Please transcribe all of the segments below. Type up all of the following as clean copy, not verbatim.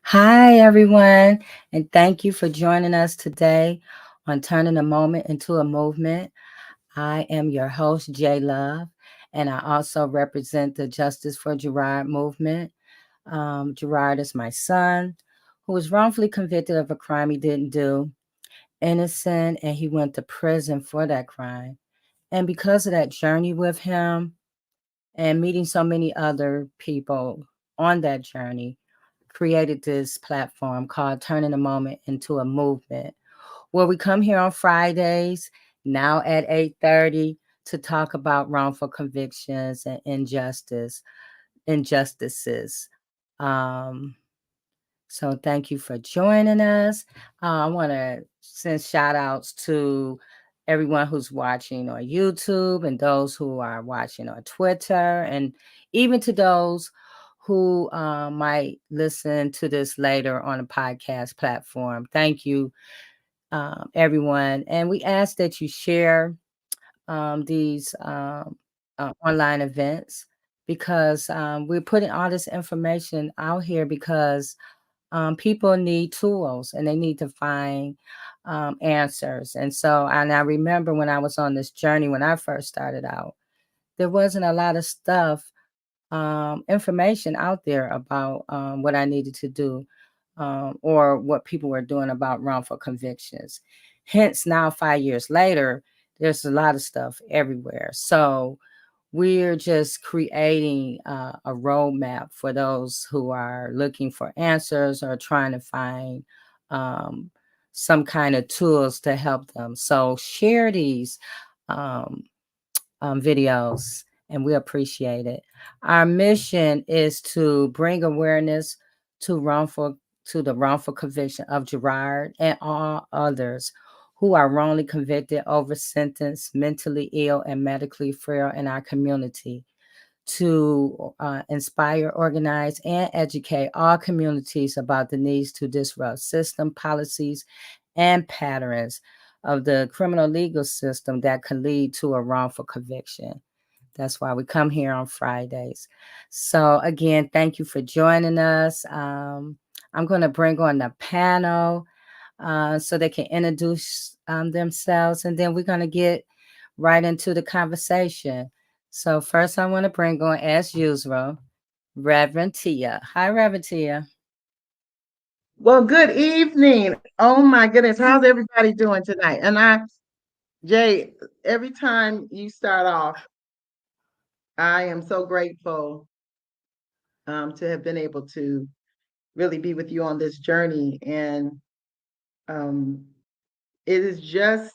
Hi, everyone, and thank you for joining us today on Turning a Moment into a Movement. I am your host, J Love, and I also represent the Justice for Gerard movement. Gerard is my son who was wrongfully convicted of a crime he didn't do, innocent, and he went to prison for that crime. And because of that journey with him and meeting so many other people on that journey, created this platform called Turning a Moment into a Movement, where we come here on Fridays, now at 8:30, to talk about wrongful convictions and injustices. Um, so thank you for joining us. I want to send shout outs to everyone who's watching on YouTube and those who are watching on Twitter, and even to those who might listen to this later on a podcast platform. Thank you, everyone. And we ask that you share these online events, because we're putting all this information out here because people need tools and they need to find answers. And I remember when I was on this journey, when I first started out, there wasn't a lot of stuff, information out there about what I needed to do, or what people were doing about wrongful convictions. Hence, now 5 years later, there's a lot of stuff everywhere. So we're just creating a roadmap for those who are looking for answers or trying to find um, some kind of tools to help them. So share these um, videos, and we appreciate it. Our mission is to bring awareness to the wrongful conviction of Gerard and all others who are wrongly convicted, over sentenced, mentally ill, and medically frail in our community, to inspire, organize, and educate all communities about the needs to disrupt system, policies, and patterns of the criminal legal system that can lead to a wrongful conviction. That's why we come here on Fridays. So again, thank you for joining us. I'm going to bring on the panel so they can introduce themselves, and then we're going to get right into the conversation. So first, I want to bring on, as usual, Reverend Tia. Hi, Reverend Tia. Well, good evening. Oh my goodness, how's everybody doing tonight? Jay, every time you start off, I am so grateful to have been able to really be with you on this journey, and um, it is just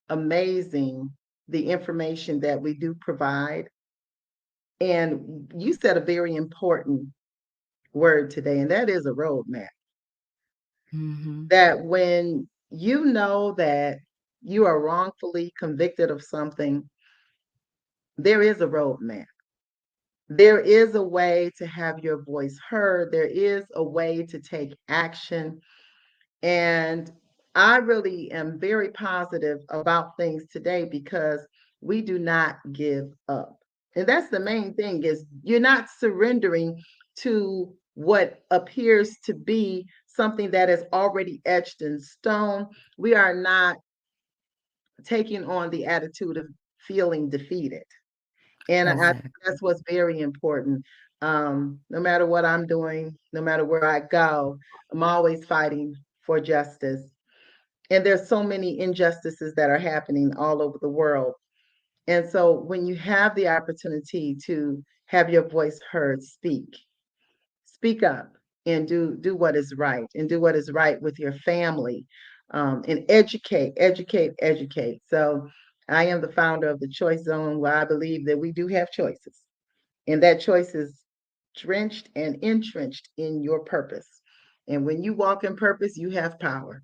amazing the information that we do provide. And you said a very important word today, and that is a roadmap. Mm-hmm. That when you know that you are wrongfully convicted of something, there is a roadmap. There is a way to have your voice heard. There is a way to take action. And I really am very positive about things today because we do not give up. And that's the main thing is you're not surrendering to what appears to be something that is already etched in stone. We are not taking on the attitude of feeling defeated. And I think Exactly. that's what's very important. No matter what I'm doing, no matter where I go, I'm always fighting for justice. And there's so many injustices that are happening all over the world. And so when you have the opportunity to have your voice heard, speak up and do what is right and do what is right with your family, and educate. So I am the founder of the Choice Zone, where I believe that we do have choices, and that choice is drenched and entrenched in your purpose. And when you walk in purpose, you have power.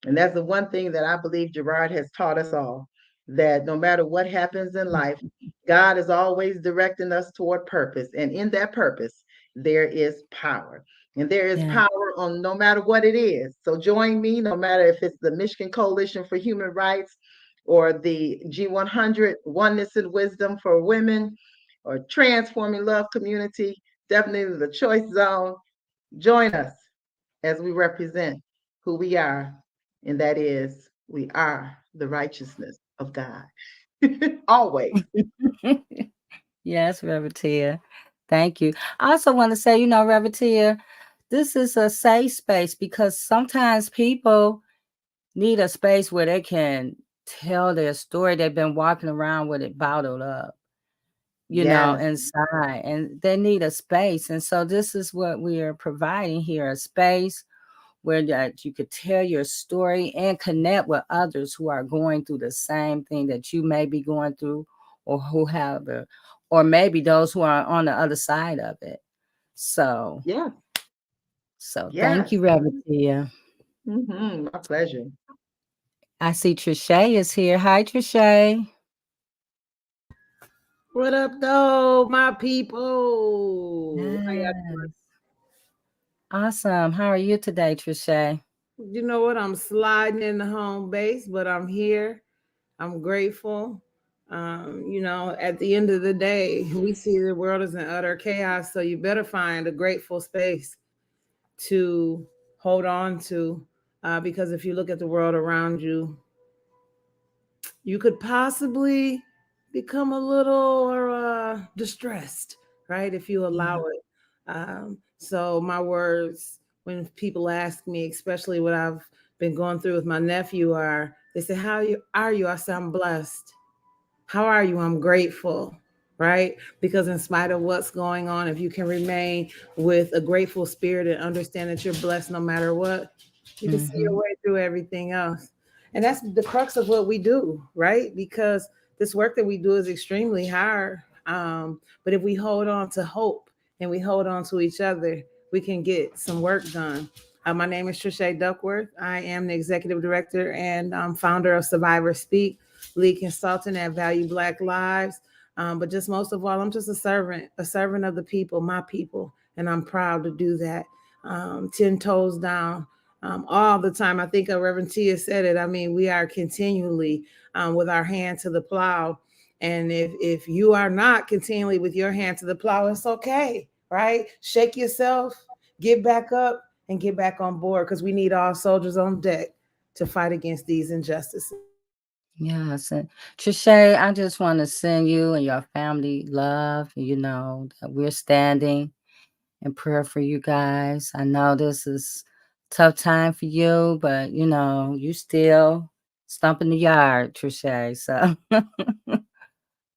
And that's the one thing that I believe Gerard has taught us all, that no matter what happens in life, God is always directing us toward purpose. And in that purpose, there is power. And there is Yeah. power on no matter what it is. So join me, no matter if it's the Michigan Coalition for Human Rights or the G100 Oneness and Wisdom for Women or Transforming Love Community, definitely the Choice Zone. Join us as we represent who we are, and that is we are the righteousness of God. Always. Yes, Reverend Tia. Thank you. I also want to say, Reverend Tia, this is a safe space because sometimes people need a space where they can tell their story. They've been walking around with it bottled up, Yes. inside, and they need a space. And so this is what we are providing here, a space where that you could tell your story and connect with others who are going through the same thing that you may be going through, or who have or maybe those who are on the other side of it. So, Yes. thank Yes. you, Reverend Tia. My pleasure. I see Trisha is here. Hi, Trisha. What up, though, my people? How y'all Yes. Awesome. How are you today, Trisha? doing? You know what? I'm sliding in the home base, but I'm here. I'm grateful. At the end of the day, we see the world is in utter chaos, so you better find a grateful space to hold on to. Because if you look at the world around you, you could possibly become a little distressed, right? If you allow Yeah. it. So my words, when people ask me, especially what I've been going through with my nephew, they say, are you? I say, I'm blessed. How are you? I'm grateful, right? Because in spite of what's going on, if you can remain with a grateful spirit and understand that you're blessed no matter what, you can see your Mm-hmm. way through everything else. And that's the crux of what we do, right? Because this work that we do is extremely hard. But if we hold on to hope and we hold on to each other, we can get some work done. My name is Trisha Duckworth. I am the executive director and founder of Survivor Speak, lead consultant at Value Black Lives. But just most of all, I'm just a servant of the people, my people, and I'm proud to do that. 10 toes down, all the time. I think Reverend Tia said it. I mean, we are continually with our hand to the plow. And if you are not continually with your hand to the plow, it's okay, right? Shake yourself, get back up, and get back on board, because we need all soldiers on deck to fight against these injustices. Yes. And Trisha, I just want to send you and your family love. You know, that we're standing in prayer for you guys. I know this is tough time for you, but you know, you still stomping the yard, Trisha. So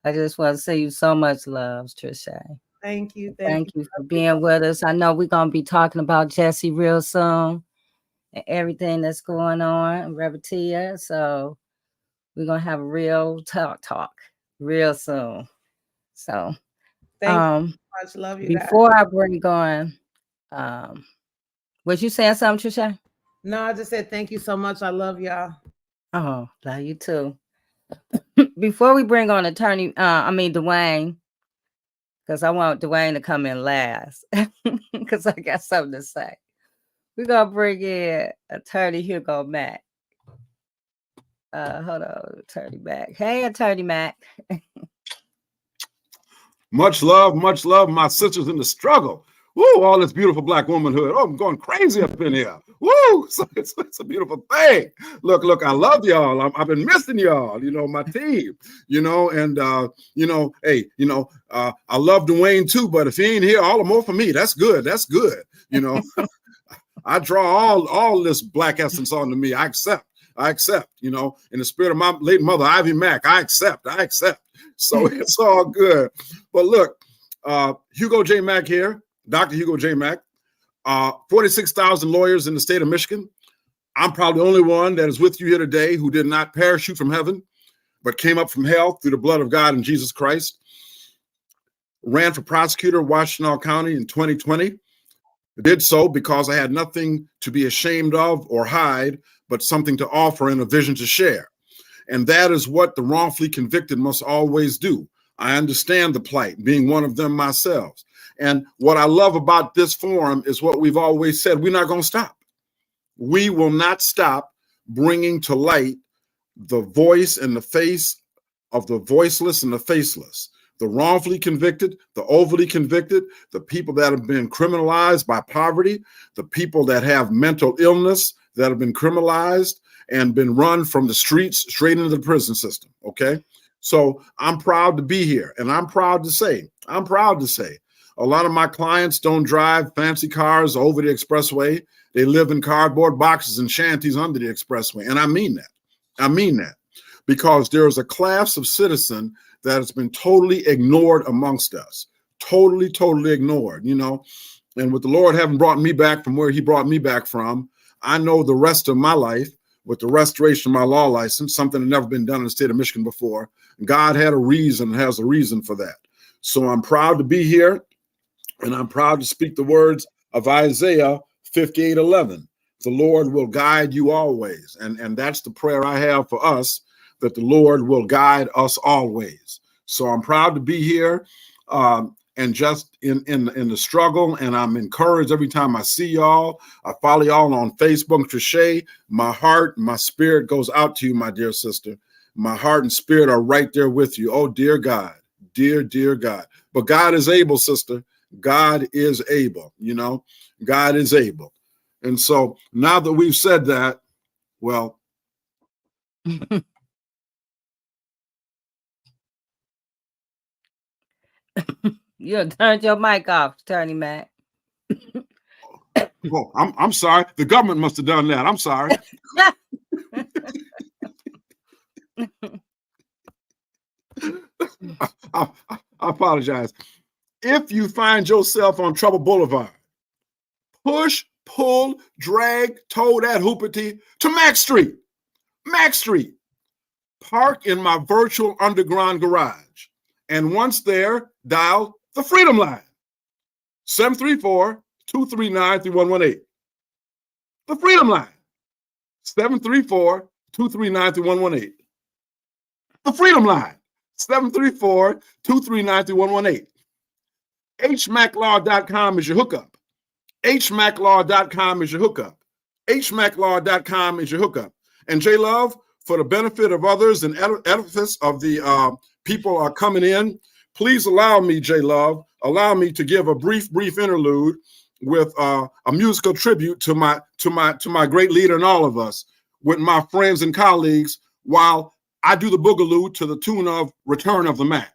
I just want to send you so much love, Trisha. Thank you. Thank Thank you. you for being with us. I know we're gonna be talking about Jesse real soon and everything that's going on in Revertia. So we're gonna have a real talk real soon. So Thank you um so much. Love you guys. before I bring on was you saying something, Trisha? No, I just said thank you so much. I love y'all. Oh, love you too. Before we bring on attorney, Dwayne, because I want Dwayne to come in last, because I got something to say. We're gonna bring in attorney Hugo Mack. Hold on, attorney Mack. Hey, attorney Mack. Much love, my sisters in the struggle. Woo, all this beautiful Black womanhood. Oh, I'm going crazy up in here. Woo, so it's a beautiful thing. Look, I love y'all. I've been missing y'all, you know, my team, you know, and, hey, I love Dwayne too, but if he ain't here, all the more for me. That's good. That's good. You know, I draw all this Black essence onto me. I accept, you know, in the spirit of my late mother, Ivy Mack, I accept. So it's all good. But look, Hugo J. Mack here, Dr. Hugo J. Mack, 46,000 lawyers in the state of Michigan. I'm probably the only one that is with you here today who did not parachute from heaven, but came up from hell through the blood of God and Jesus Christ. Ran for prosecutor in Washtenaw County in 2020. Did so because I had nothing to be ashamed of or hide, but something to offer and a vision to share. And that is what the wrongfully convicted must always do. I understand the plight, being one of them myself. And what I love about this forum is what we've always said: we're not going to stop. We will not stop bringing to light the voice and the face of the voiceless and the faceless, the wrongfully convicted, the overly convicted, the people that have been criminalized by poverty, the people that have mental illness that have been criminalized and been run from the streets straight into the prison system, okay? So I'm proud to be here, and I'm proud to say, a lot of my clients don't drive fancy cars over the expressway. They live in cardboard boxes and shanties under the expressway, and I mean that. Because there is a class of citizen that has been totally ignored amongst us, totally ignored, you know. And with the Lord having brought me back from where he brought me back from, I know the rest of my life, with the restoration of my law license, something that never been done in the state of Michigan before, God had a reason, has a reason for that. So I'm proud to be here, and I'm proud to speak the words of Isaiah 58:11. The Lord will guide you always. And that's the prayer I have for us, that the Lord will guide us always. So I'm proud to be here, and just in the struggle, and I'm encouraged every time I see y'all. I follow y'all on Facebook. Trisha, my heart, my spirit goes out to you, my dear sister. My heart and spirit are right there with you. Oh, dear God, dear God. But God is able, sister. God is able, you know, God is able. And so now that we've said that, well, You turned your mic off, attorney Mack. oh, I'm sorry. The government must have done that. I'm sorry. I apologize. If you find yourself on Trouble Boulevard, push, pull, drag, tow that hoopity to Mack Street. Park in my virtual underground garage. And once there, dial the Freedom Line, 734-239-3118. The Freedom Line, 734-239-3118. The Freedom Line, 734-239-3118. HMAClaw.com is your hookup. HMAClaw.com is your hookup. HMAClaw.com is your hookup. And J Love, for the benefit of others and edifice of the people are coming in, please allow me, J Love, allow me to give a brief interlude with a musical tribute to my great leader and all of us, with my friends and colleagues, while I do the boogaloo to the tune of Return of the Mac.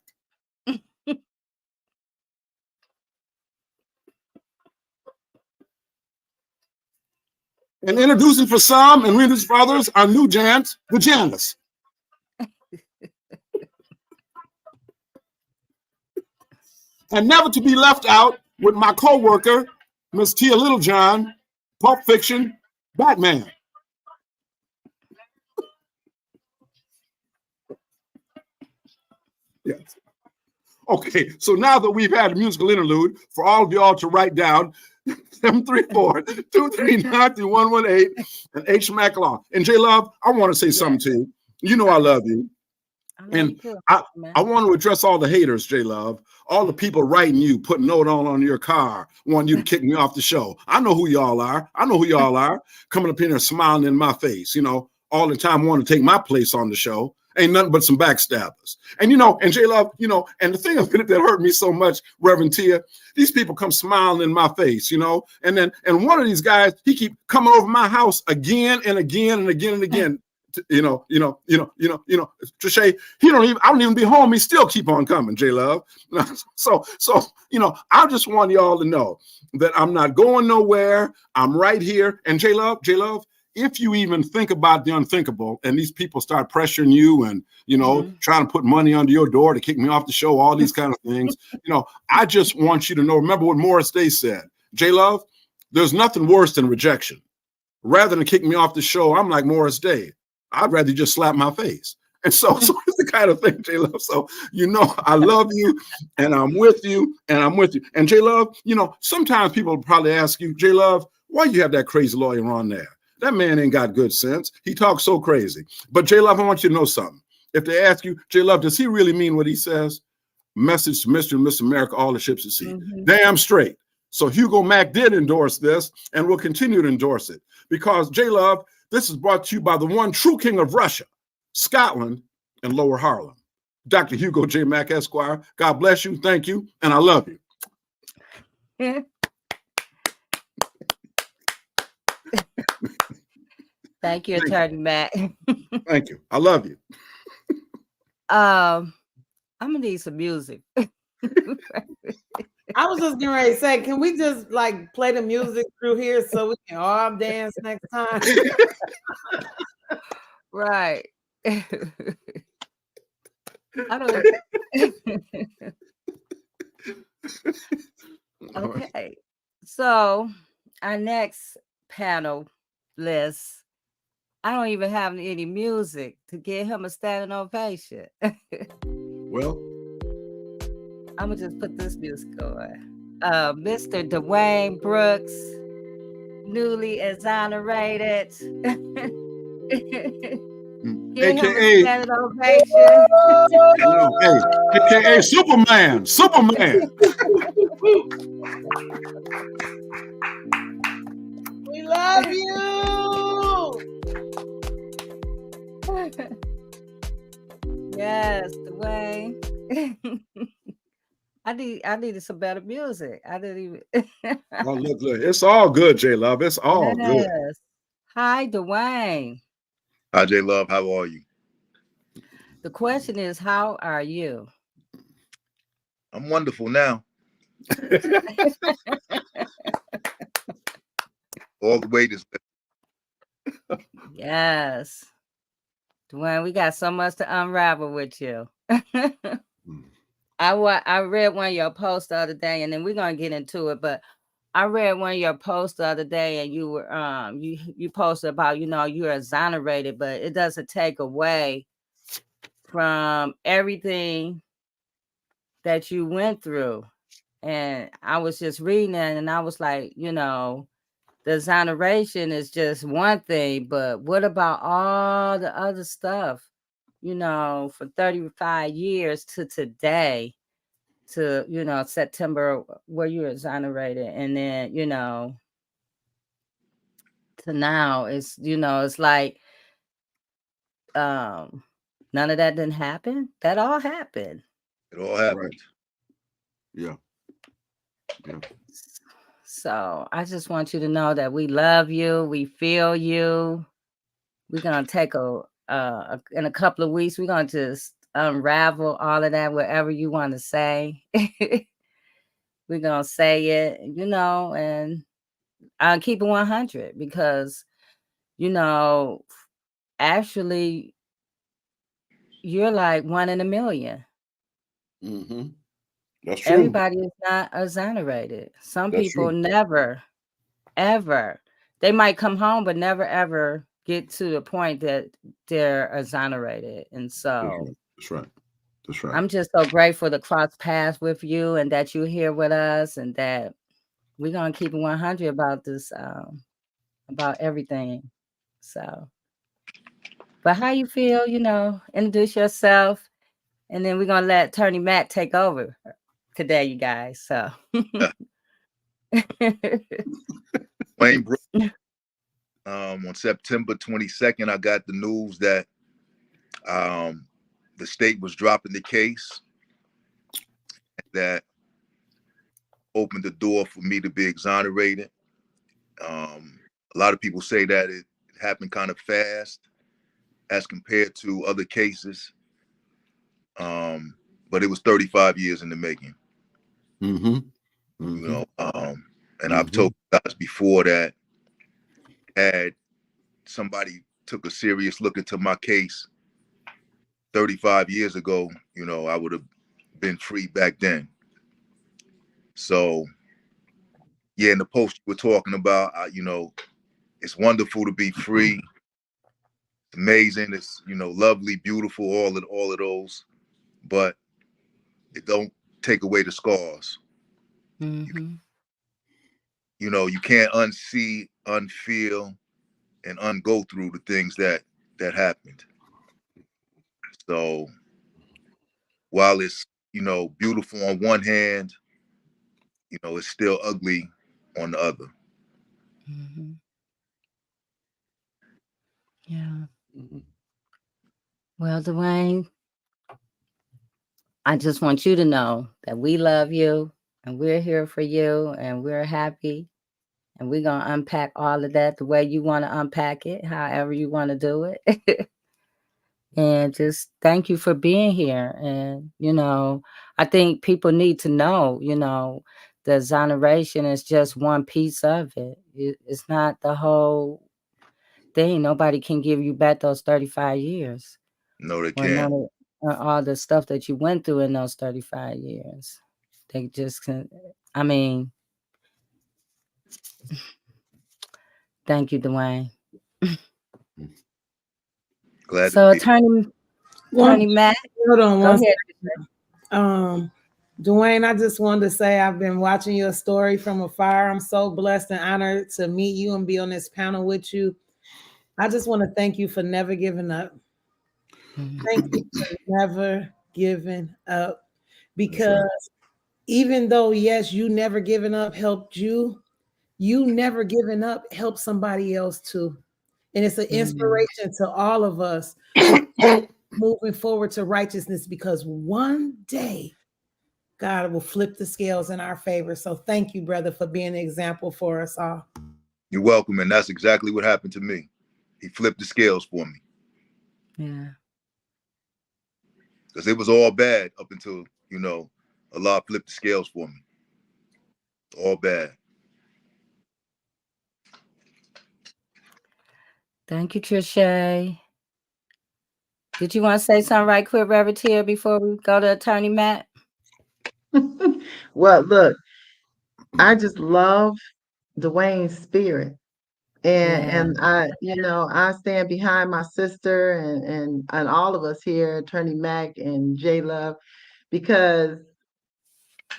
And introducing for some and reintroducing for others, our new Jans, the Janus. And never to be left out with my co-worker, Miss Tia Littlejohn, Pulp Fiction, Batman. Yes. Okay, so now that we've had a musical interlude, for all of y'all to write down 734-239-3118 and M.C.L.A. And J Love, I want to say something to you. You know I love you. And I want to address all the haters, J Love, all the people writing you, putting note on your car, wanting you to kick me off the show. I know who y'all are. I know who y'all are, coming up here and smiling in my face, you know, all the time wanting to take my place on the show. Ain't nothing but some backstabbers. And, you know, and J Love, you know, and the thing that hurt me so much, Reverend Tia, these people come smiling in my face, you know, and one of these guys, he keep coming over my house again and again and again and again. Trisha, I don't even be home. He still keep on coming, J Love. So, you know, I just want y'all to know that I'm not going nowhere. I'm right here. And J Love, if you even think about the unthinkable and these people start pressuring you and, you know, trying to put money under your door to kick me off the show, all these kind of things, you know, I just want you to know, remember what Morris Day said, J Love, there's nothing worse than rejection. Rather than kick me off the show, I'm like Morris Day. I'd rather just slap my face. And so it's the kind of thing, J Love. So, you know, I love you and I'm with you and I'm with you. And J Love, you know, sometimes people will probably ask you, J Love, why you have that crazy lawyer on there? That man ain't got good sense. He talks so crazy. But J Love, I want you to know something. If they ask you, J Love, does he really mean what he says? Message to Mr. and Miss America, all the ships at sea. Damn straight. So Hugo Mack did endorse this and will continue to endorse it because J Love, this is brought to you by the one true king of Russia, Scotland, and Lower Harlem, Dr. Hugo J. Mack, Esquire. God bless you. Thank you. And I love you. Thank you, Attorney Matt. Thank you. I love you. I'm gonna need some music. I was just getting ready to say, can we just like play the music through here so we can all dance next time? Right. I don't. Okay. So our next panel list, I don't even have any music to give him a standing ovation. Well, I'm gonna just put this music on. Mr. Dwayne Brooks, newly exonerated. Give him a standing ovation. AKA Superman. We love you. Yes, Dwayne. I needed some better music. I didn't even. Oh, look. It's all good, J Love. It's all good. Hi, Dwayne. Hi, J Love. How are you? The question is, how are you? I'm wonderful now. All the way to. Yes. Dwayne, we got so much to unravel with you. I read one of your posts the other day, and then we're gonna get into it, but I read one of your posts the other day, and you were you posted about, you know, you're exonerated, but it doesn't take away from everything that you went through. And I was just reading it, and I was like, you know, the exoneration is just one thing, but what about all the other stuff? You know, for 35 years to today, to, you know, September, where you're exonerated, and then, you know, to now, it's, you know, it's like none of that didn't happen. That all happened. It all happened. Right. Yeah. Yeah. So I just want you to know that we love you. We feel you. We're gonna take in a couple of weeks. We're gonna just unravel all of that, whatever you want to say. We're gonna say it, and I'll keep it 100 because, actually, you're like one in a million. Mm-hmm. That's true. Everybody is not exonerated. Some That's people true. never, ever. They might come home, but never ever get to the point that they're exonerated. And That's so right. That's right. That's right. I'm just so grateful to cross paths with you and that you're here with us and that we're gonna keep it 100 about this, about everything. So, but how you feel? Introduce yourself, and then we're gonna let Attorney Matt take over today, you guys. So, Wayne Brook, on September 22nd, I got the news that the state was dropping the case. That opened the door for me to be exonerated. A lot of people say that it happened kind of fast as compared to other cases, but it was 35 years in the making. Mm-hmm. You know, and I've told you guys before that had somebody took a serious look into my case 35 years ago, I would have been free back then. So, yeah, in the post you were talking about, it's wonderful to be free. It's amazing. It's, lovely, beautiful, all of those, but it don't take away the scars. mm-hmm. You can't unsee, unfeel, and ungo through the things that happened. So while it's, beautiful on one hand, it's still ugly on the other. Mm-hmm. Yeah. Well, Dwayne, I just want you to know that we love you and we're here for you and we're happy. And we're going to unpack all of that the way you want to unpack it, however you want to do it. And just thank you for being here. And, I think people need to know, the exoneration is just one piece of it. It's not the whole thing. Nobody can give you back those 35 years. No, they Or can't. all the stuff that you went through in those 35 years. They just can, I mean, thank you, Dwayne. Glad to So, be. Attorney Matt, Hold on go one ahead. second. Dwayne, I just wanted to say I've been watching your story from afar. I'm so blessed and honored to meet you and be on this panel with you. I just want to thank you for never giving up. Thank you for never giving up. Because even though, yes, you never giving up helped you never giving up helped somebody else too. And it's an inspiration to all of us moving forward to righteousness, because one day God will flip the scales in our favor. So thank you, brother, for being an example for us all. You're welcome. And that's exactly what happened to me. He flipped the scales for me. Yeah. Because it was all bad up until, Allah flipped the scales for me. All bad. Thank you, Trisha. Did you want to say something right quick, Reverend Tier, before we go to Attorney Matt? Well, look, I just love Dwayne's spirit. And I stand behind my sister and all of us here, Attorney Mac and J Love, because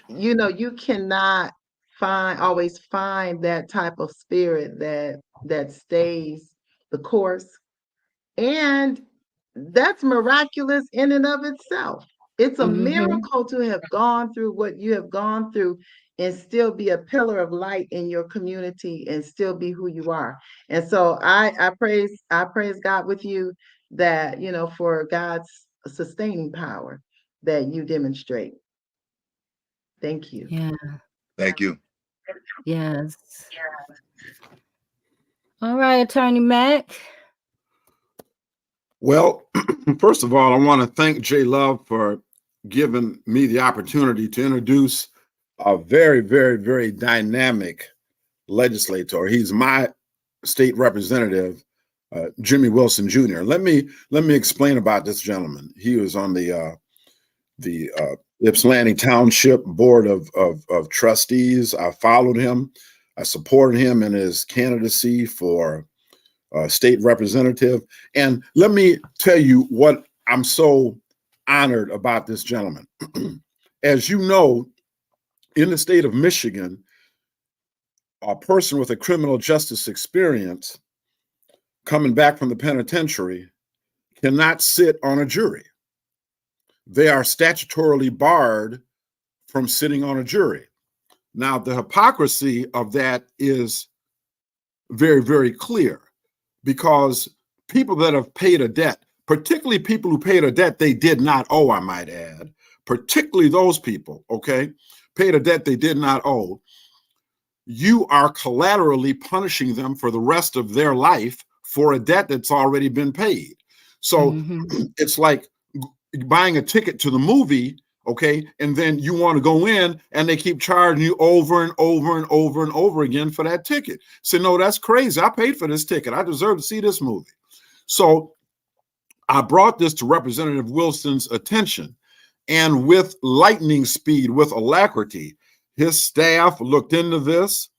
you cannot always find that type of spirit that stays the course. And that's miraculous in and of itself. It's a miracle to have gone through what you have gone through and still be a pillar of light in your community and still be who you are. And so I praise God with you. that, for God's sustaining power that you demonstrate. Thank you. Yeah. Thank you. Yes. All right, Attorney Mack. Well, first of all, I want to thank J Love for giving me the opportunity to introduce a very, very, very dynamic legislator. He's my state representative, Jimmie Wilson Jr. Let me explain about this gentleman. He was on the Ypsilanti Township Board of Trustees. I followed him. I supported him in his candidacy for state representative. And let me tell you what I'm so honored about this gentleman. As you know, in the state of Michigan, a person with a criminal justice experience coming back from the penitentiary cannot sit on a jury. They are statutorily barred from sitting on a jury. Now, the hypocrisy of that is very, very clear, because people that have paid a debt, particularly people who paid a debt they did not owe, I might add, particularly those people, okay, paid a debt they did not owe, you are collaterally punishing them for the rest of their life for a debt that's already been paid. So it's like buying a ticket to the movie, okay, and then you want to go in and they keep charging you over and over and over and over again for that ticket. Say, no, that's crazy. I paid for this ticket. I deserve to see this movie. So I brought this to Representative Wilson's attention, and with lightning speed, with alacrity, his staff looked into this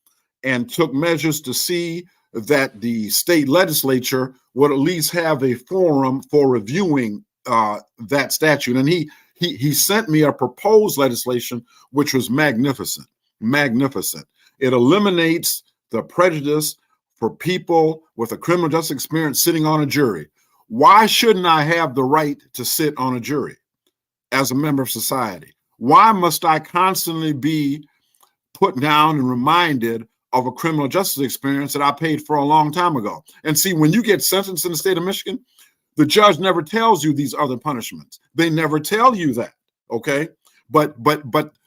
and took measures to see that the state legislature would at least have a forum for reviewing that statute. And he sent me a proposed legislation, which was magnificent, magnificent. It eliminates the prejudice for people with a criminal justice experience sitting on a jury. Why shouldn't I have the right to sit on a jury as a member of society? Why must I constantly be put down and reminded of a criminal justice experience that I paid for a long time ago? And see, when you get sentenced in the state of Michigan, the judge never tells you these other punishments. They never tell you that, okay? But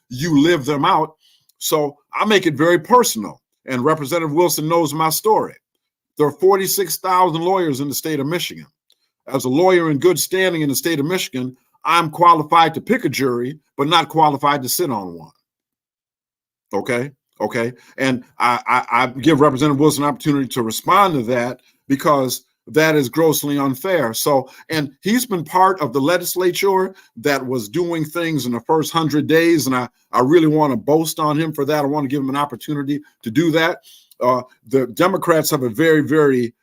you live them out. So I make it very personal. And Representative Wilson knows my story. There are 46,000 lawyers in the state of Michigan. As a lawyer in good standing in the state of Michigan, I'm qualified to pick a jury, but not qualified to sit on one. Okay? Okay? And I give Representative Wilson an opportunity to respond to that, because that is grossly unfair. So, and he's been part of the legislature that was doing things in the first 100 days, and I really want to boast on him for that. I want to give him an opportunity to do that. The Democrats have a very, very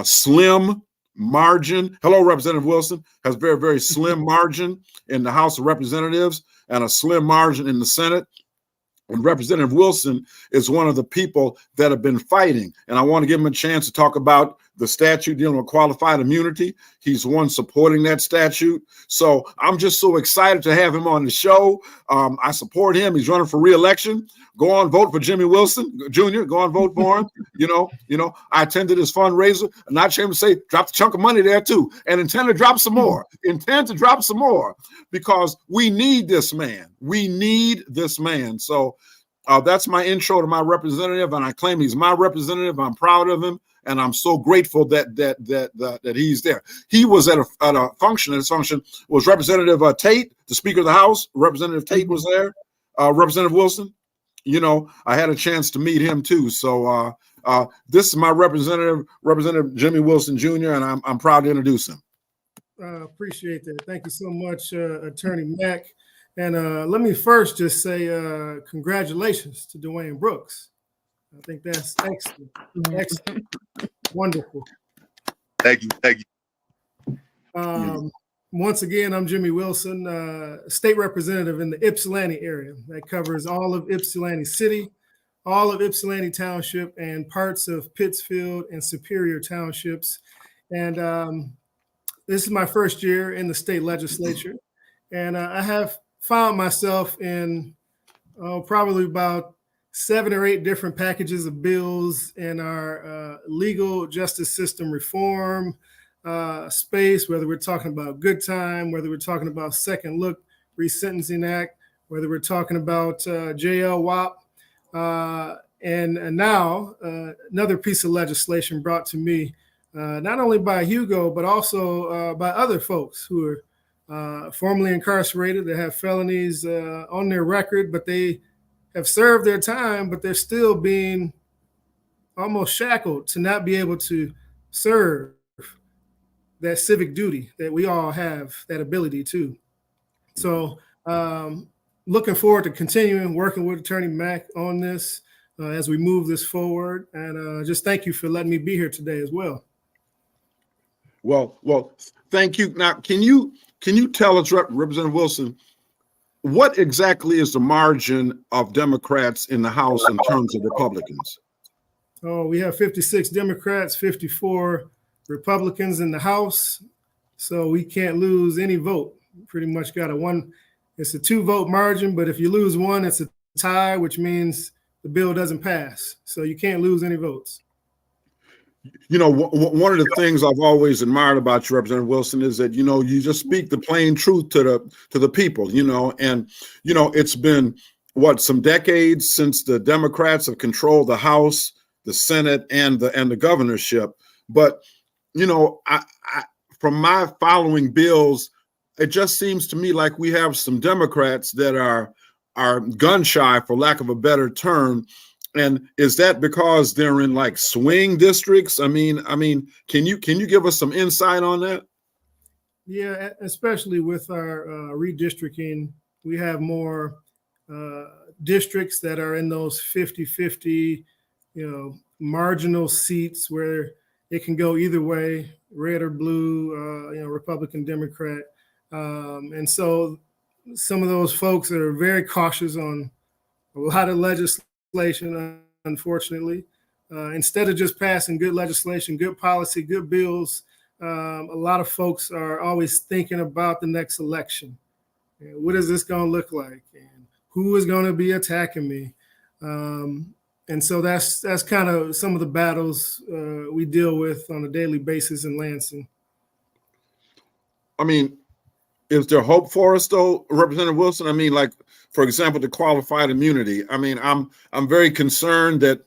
slim margin. Hello, Representative Wilson. Has a very, very slim margin in the House of Representatives and a slim margin in the Senate. And Representative Wilson is one of the people that have been fighting. And I want to give him a chance to talk about the statute dealing with qualified immunity. He's one supporting that statute. So I'm just so excited to have him on the show. I support him. He's running for re-election. Go on, vote for Jimmie Wilson Jr. Go on, vote for him. You know, I attended his fundraiser. I'm not ashamed to say, dropped a chunk of money there too, and intend to drop some more. Because we need this man. We need this man. So that's my intro to my representative, and I claim he's my representative. I'm proud of him, and I'm so grateful that he's there. He was at a function. His function was Representative Tate, the Speaker of the House. Representative Tate was there. Representative Wilson, you know, I had a chance to meet him too. So this is my representative, Representative Jimmie Wilson Jr., and I'm proud to introduce him. Appreciate that. Thank you so much, Attorney Mack. And let me first just say congratulations to Dwayne Brooks. I think that's excellent. Excellent. Wonderful. Thank you. Thank you. Once again, I'm Jimmie Wilson, state representative in the Ypsilanti area. That covers all of Ypsilanti City, all of Ypsilanti Township, and parts of Pittsfield and Superior Townships. And this is my first year in the state legislature. And I have found myself in probably about 7 or 8 different packages of bills in our legal justice system reform, space, whether we're talking about good time, whether we're talking about second look resentencing act, whether we're talking about JL and now another piece of legislation brought to me, not only by Hugo, but also by other folks who are formerly incarcerated, that have felonies on their record, but they have served their time, but they're still being almost shackled to not be able to serve that civic duty that we all have that ability to. So looking forward to continuing working with Attorney Mack on this as we move this forward. And just thank you for letting me be here today as well. Well, thank you. Now, can you tell us, Representative Wilson, what exactly is the margin of Democrats in the House in terms of Republicans? Oh, we have 56 Democrats, 54 Republicans in the House. So we can't lose any vote. Pretty much got it's a 2-vote margin, but if you lose one, it's a tie, which means the bill doesn't pass. So you can't lose any votes. You know, one of the things I've always admired about you, Representative Wilson, is that, you know, you just speak the plain truth to the people, you know, and, you know, it's been, some decades since the Democrats have controlled the House, the Senate, and the governorship. But, you know, I from my following bills, it just seems to me like we have some Democrats that are gun shy, for lack of a better term. And is that because they're in like swing districts? I mean, can you give us some insight on that? Yeah, especially with our redistricting, we have more districts that are in those 50-50, you know, marginal seats where it can go either way, red or blue, you know, Republican, Democrat. And so some of those folks are very cautious on a lot of legislation, unfortunately. Instead of just passing good legislation, good policy, good bills, a lot of folks are always thinking about the next election. And what is this going to look like? And who is going to be attacking me? And so that's kind of some of the battles we deal with on a daily basis in Lansing. I mean, is there hope for us though, Representative Wilson? I mean, like, for example, the qualified immunity. I mean, I'm very concerned that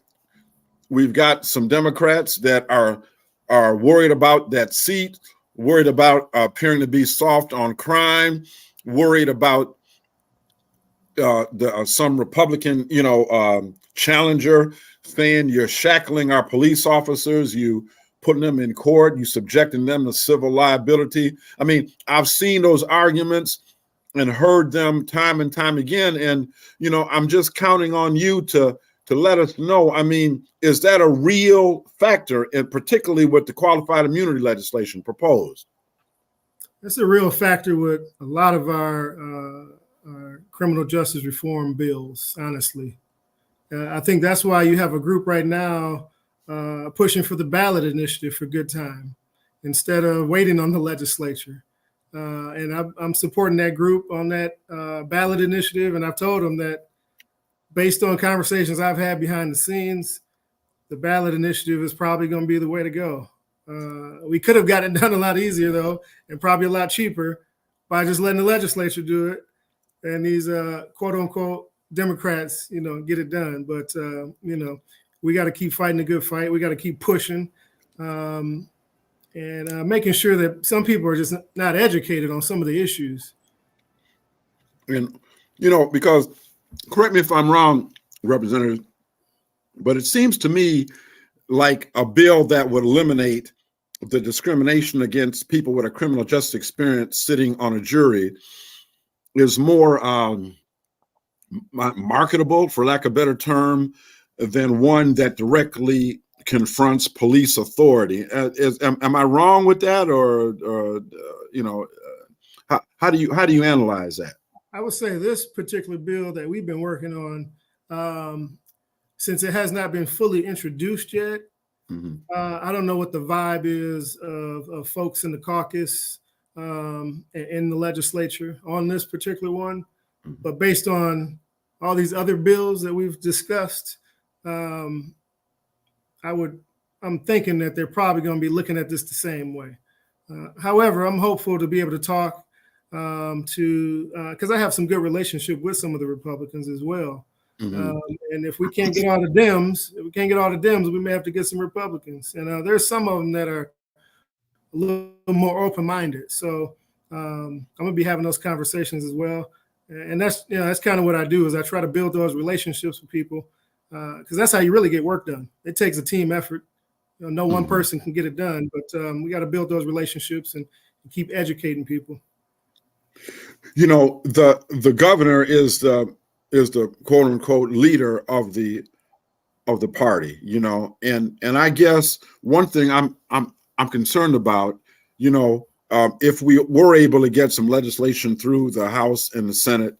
we've got some Democrats that are worried about that seat, worried about appearing to be soft on crime, worried about some Republican, you know, challenger saying you're shackling our police officers, you putting them in court, you subjecting them to civil liability. I mean, I've seen those arguments and heard them time and time again. And, you know, I'm just counting on you to let us know. I mean, is that a real factor, and particularly with the qualified immunity legislation proposed? That's a real factor with a lot of our criminal justice reform bills, honestly. I think that's why you have a group right now pushing for the ballot initiative for good time instead of waiting on the legislature. And I'm supporting that group on that ballot initiative. And I've told them that based on conversations I've had behind the scenes, the ballot initiative is probably going to be the way to go. We could have gotten it done a lot easier, though, and probably a lot cheaper by just letting the legislature do it and these quote unquote Democrats, you know, get it done. But, you know, we got to keep fighting the good fight. We got to keep pushing and making sure that some people are just not educated on some of the issues. And, you know, because, correct me if I'm wrong, Representative, but it seems to me like a bill that would eliminate the discrimination against people with a criminal justice experience sitting on a jury is more marketable, for lack of a better term, than one that directly confronts police authority. Am I wrong with that, or you know, how do you analyze that? I would say this particular bill that we've been working on, since it has not been fully introduced yet, I don't know what the vibe is of folks in the caucus in the legislature on this particular one, but based on all these other bills that we've discussed, I'm thinking that they're probably going to be looking at this the same way. However, I'm hopeful to be able to talk because I have some good relationship with some of the Republicans as well. And if we can't get all the Dems, we may have to get some Republicans. And there's some of them that are a little more open-minded. So I'm gonna be having those conversations as well. And that's kind of what I do, is I try to build those relationships with people, because that's how you really get work done. It takes a team effort. No one person can get it done, but we got to build those relationships and keep educating people. The governor is the quote unquote leader of the party, and I guess one thing I'm concerned about, if we were able to get some legislation through the House and the Senate,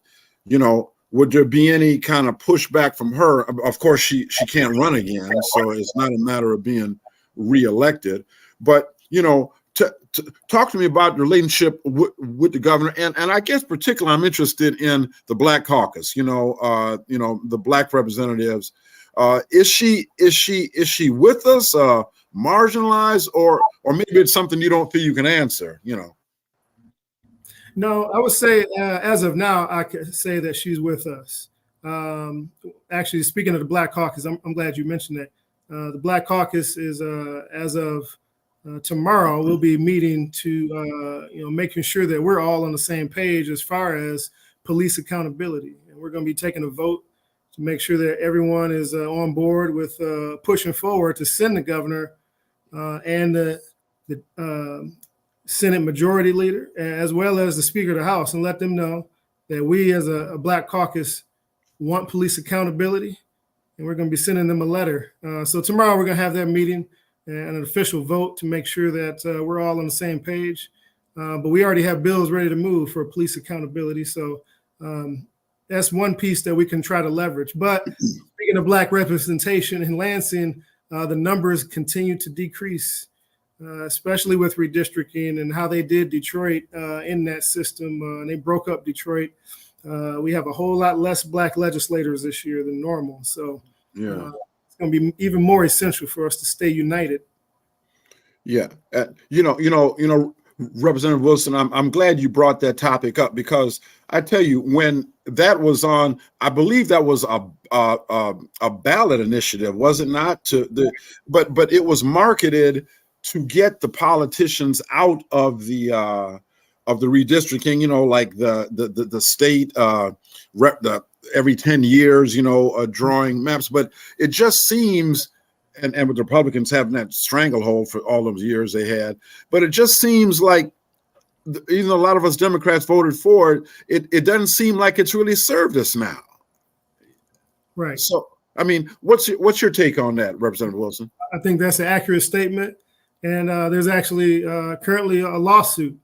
would there be any kind of pushback from her? Of course, she can't run again, so it's not a matter of being reelected. But talk to me about the relationship with the governor, and I guess particularly I'm interested in the Black Caucus. The Black representatives. Is she with us, marginalized, or maybe it's something you don't feel you can answer? No, I would say as of now, I could say that she's with us. Actually, speaking of the Black Caucus, I'm glad you mentioned that. The Black Caucus is, as of tomorrow, we'll be meeting to, making sure that we're all on the same page as far as police accountability. And we're going to be taking a vote to make sure that everyone is on board with pushing forward to send the governor and the Senate Majority Leader, as well as the Speaker of the House, and let them know that we as a Black Caucus want police accountability, and we're going to be sending them a letter. So tomorrow we're going to have that meeting and an official vote to make sure that we're all on the same page. But we already have bills ready to move for police accountability. So that's one piece that we can try to leverage. But speaking of Black representation in Lansing, the numbers continue to decrease, especially with redistricting and how they did Detroit in that system. And they broke up Detroit. We have a whole lot less Black legislators this year than normal. So it's going to be even more essential for us to stay united. Yeah. Representative Wilson, I'm glad you brought that topic up, because I tell you, when that was on, I believe that was a ballot initiative, was it not? But it was marketed to get the politicians out of the redistricting, like the state every 10 years, drawing maps. But it just seems, and with the Republicans having that stranglehold for all those years they had, but it just seems like, even though a lot of us Democrats voted for it, it doesn't seem like it's really served us now. Right. So, I mean, what's your take on that, Representative Wilson? I think that's an accurate statement. And there's actually currently a lawsuit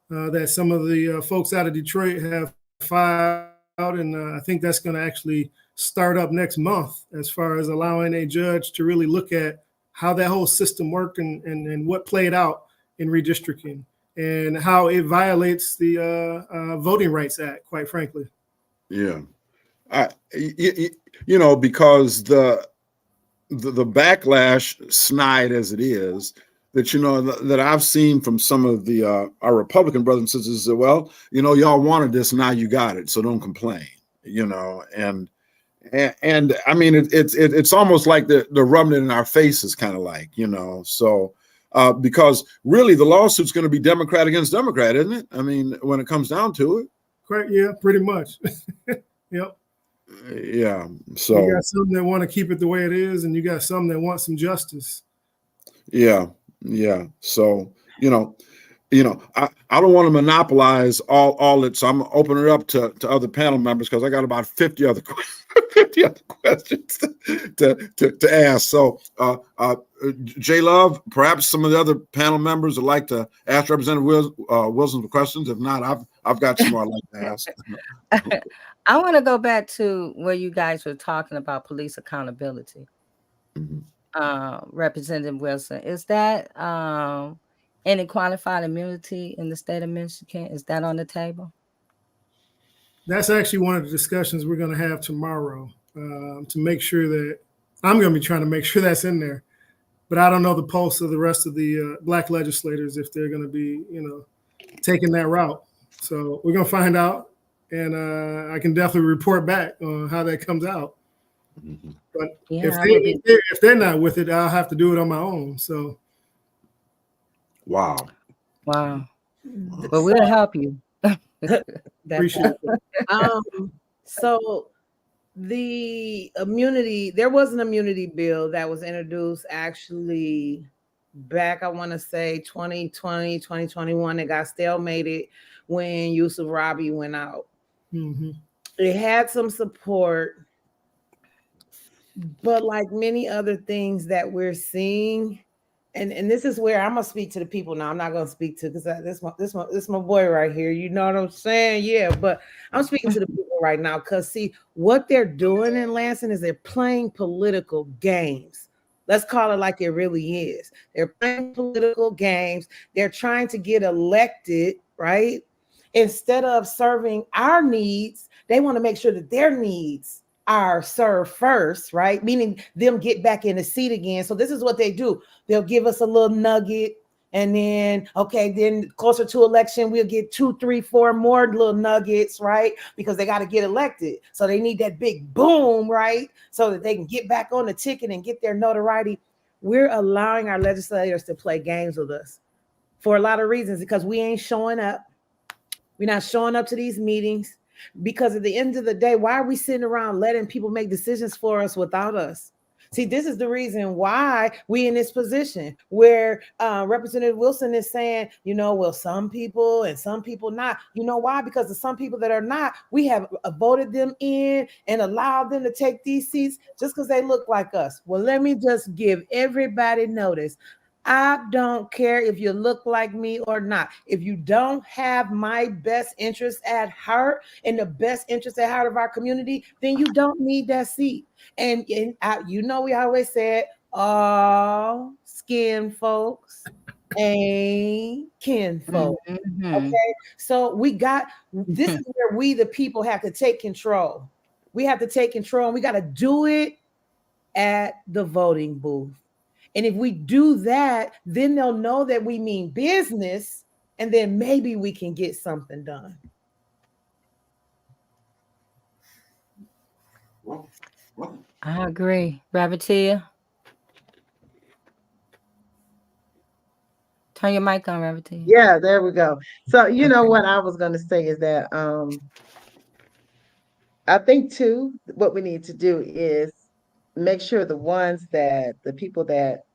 that some of the folks out of Detroit have filed. And I think that's going to actually start up next month, as far as allowing a judge to really look at how that whole system worked and what played out in redistricting and how it violates the Voting Rights Act, quite frankly. Yeah. Because the backlash, snide as it is, that I've seen from some of our Republican brothers and sisters, is that, well, y'all wanted this, now you got it, so don't complain. And I mean, it's almost like they're rubbing it in our faces, kind of like, so because really the lawsuit's going to be Democrat against Democrat, isn't it? I mean, when it comes down to it. Quite, yeah, pretty much. Yep. Yeah. So you got some that want to keep it the way it is, and you got some that want some justice. Yeah. Yeah. So, I don't want to monopolize all it. So I'm opening it up to other panel members, because I got about 50 other questions to ask. So, J. Love, perhaps some of the other panel members would like to ask Representative Wilson the questions. If not, I've got some more I'd like to ask. I want to go back to where you guys were talking about police accountability. Mm-hmm. Representative Wilson, is that any qualified immunity in the state of Michigan? Is that on the table? That's actually one of the discussions we're going to have tomorrow, to make sure that I'm going to be trying to make sure that's in there. but I don't know the pulse of the rest of the Black legislators if they're going to be, taking that route. So we're going to find out, and I can definitely report back on how that comes out. Mm-hmm. But Yeah, if they're not with it, I'll have to do it on my own. So Wow. wow. But we'll help you. appreciate it. So the immunity, there was an immunity bill that was introduced actually back, I want to say 2020, 2021. It got stalemated when Yusuf Rabi went out. Mm-hmm. It had some support, but like many other things that we're seeing, and this is where I'm gonna speak to the people now. I'm not gonna speak to, because this my boy right here. You know what I'm saying? Yeah, but I'm speaking to the people right now, because see what they're doing in Lansing is they're playing political games. Let's call it like it really is. They're playing political games. They're trying to get elected, right? Instead of serving our needs, they want to make sure that their needs are served first, right? Meaning them get back in the seat again. So this is what they do. They'll give us a little nugget, and then, okay, then closer to election, we'll get 2, 3, 4 more little nuggets, right? Because they got to get elected. So they need that big boom, right? So that they can get back on the ticket and get their notoriety. We're allowing our legislators to play games with us for a lot of reasons, because we ain't showing up. We're not showing up to these meetings, because at the end of the day, why are we sitting around letting people make decisions for us without us? See, this is the reason why we in this position where Representative Wilson is saying, well, some people and some people not. You know why? Because the some people that are not, we have voted them in and allowed them to take these seats just because they look like us. Well, let me just give everybody notice. I don't care if you look like me or not. If you don't have my best interest at heart and the best interest at heart of our community, then you don't need that seat. And we always said, all skin folks ain't kin folks. Mm-hmm. Okay, so this is where we, the people, have to take control. We have to take control, and we got to do it at the voting booth. And if we do that, then they'll know that we mean business, and then maybe we can get something done. I agree. Ravitia? Turn your mic on, Ravitia. Yeah, there we go. So, what I was going to say is that I think, too, what we need to do is make sure the people that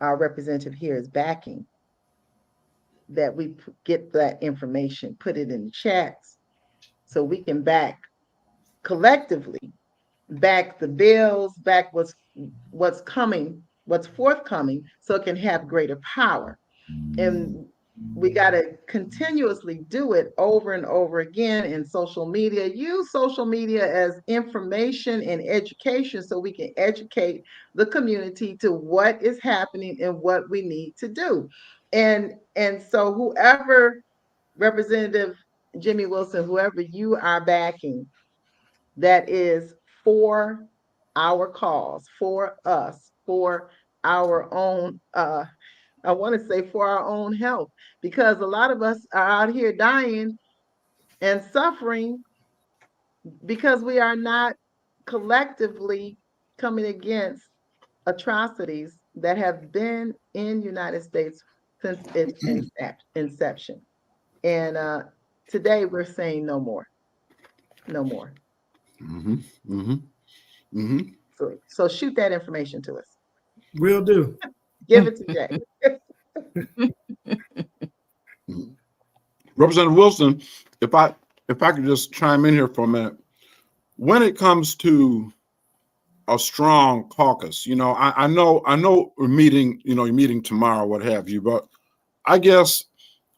our representative here is backing, that we get that information, put it in the chats, so we can collectively back the bills, back what's coming, what's forthcoming, so it can have greater power. And we got to continuously do it over and over again in social media. Use social media as information and education, so we can educate the community to what is happening and what we need to do. And so whoever, Representative Jimmie Wilson, whoever you are backing, that is for our cause, for us, for our own, I want to say for our own health, because a lot of us are out here dying and suffering because we are not collectively coming against atrocities that have been in the United States since its inception. And today we're saying no more. No more. Mm-hmm. Mm-hmm. Mm-hmm. So shoot that information to us. Will do. Give it to Jay. Representative Wilson, if I could just chime in here for a minute. When it comes to a strong caucus, I know we're meeting, you're meeting tomorrow, what have you, but I guess,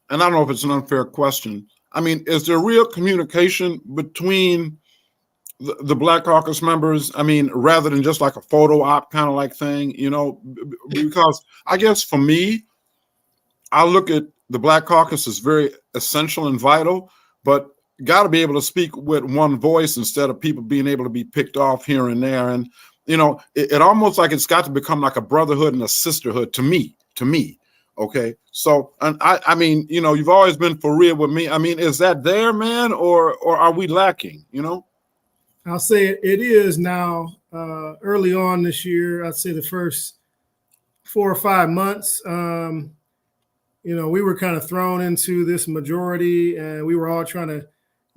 and I don't know if it's an unfair question, I mean, is there real communication between the Black Caucus members? I mean, rather than just like a photo op kind of like thing, because I guess for me, I look at the Black Caucus as very essential and vital, but got to be able to speak with one voice instead of people being able to be picked off here and there. And you know, it almost like it's got to become like a brotherhood and a sisterhood to me. Okay. So, and I mean, you know, you've always been for real with me. I mean, is that there, man, or are we lacking, you know? I'll say it is now. Early on this year, I'd say the first 4 or 5 months, you know, we were kind of thrown into this majority, and we were all trying to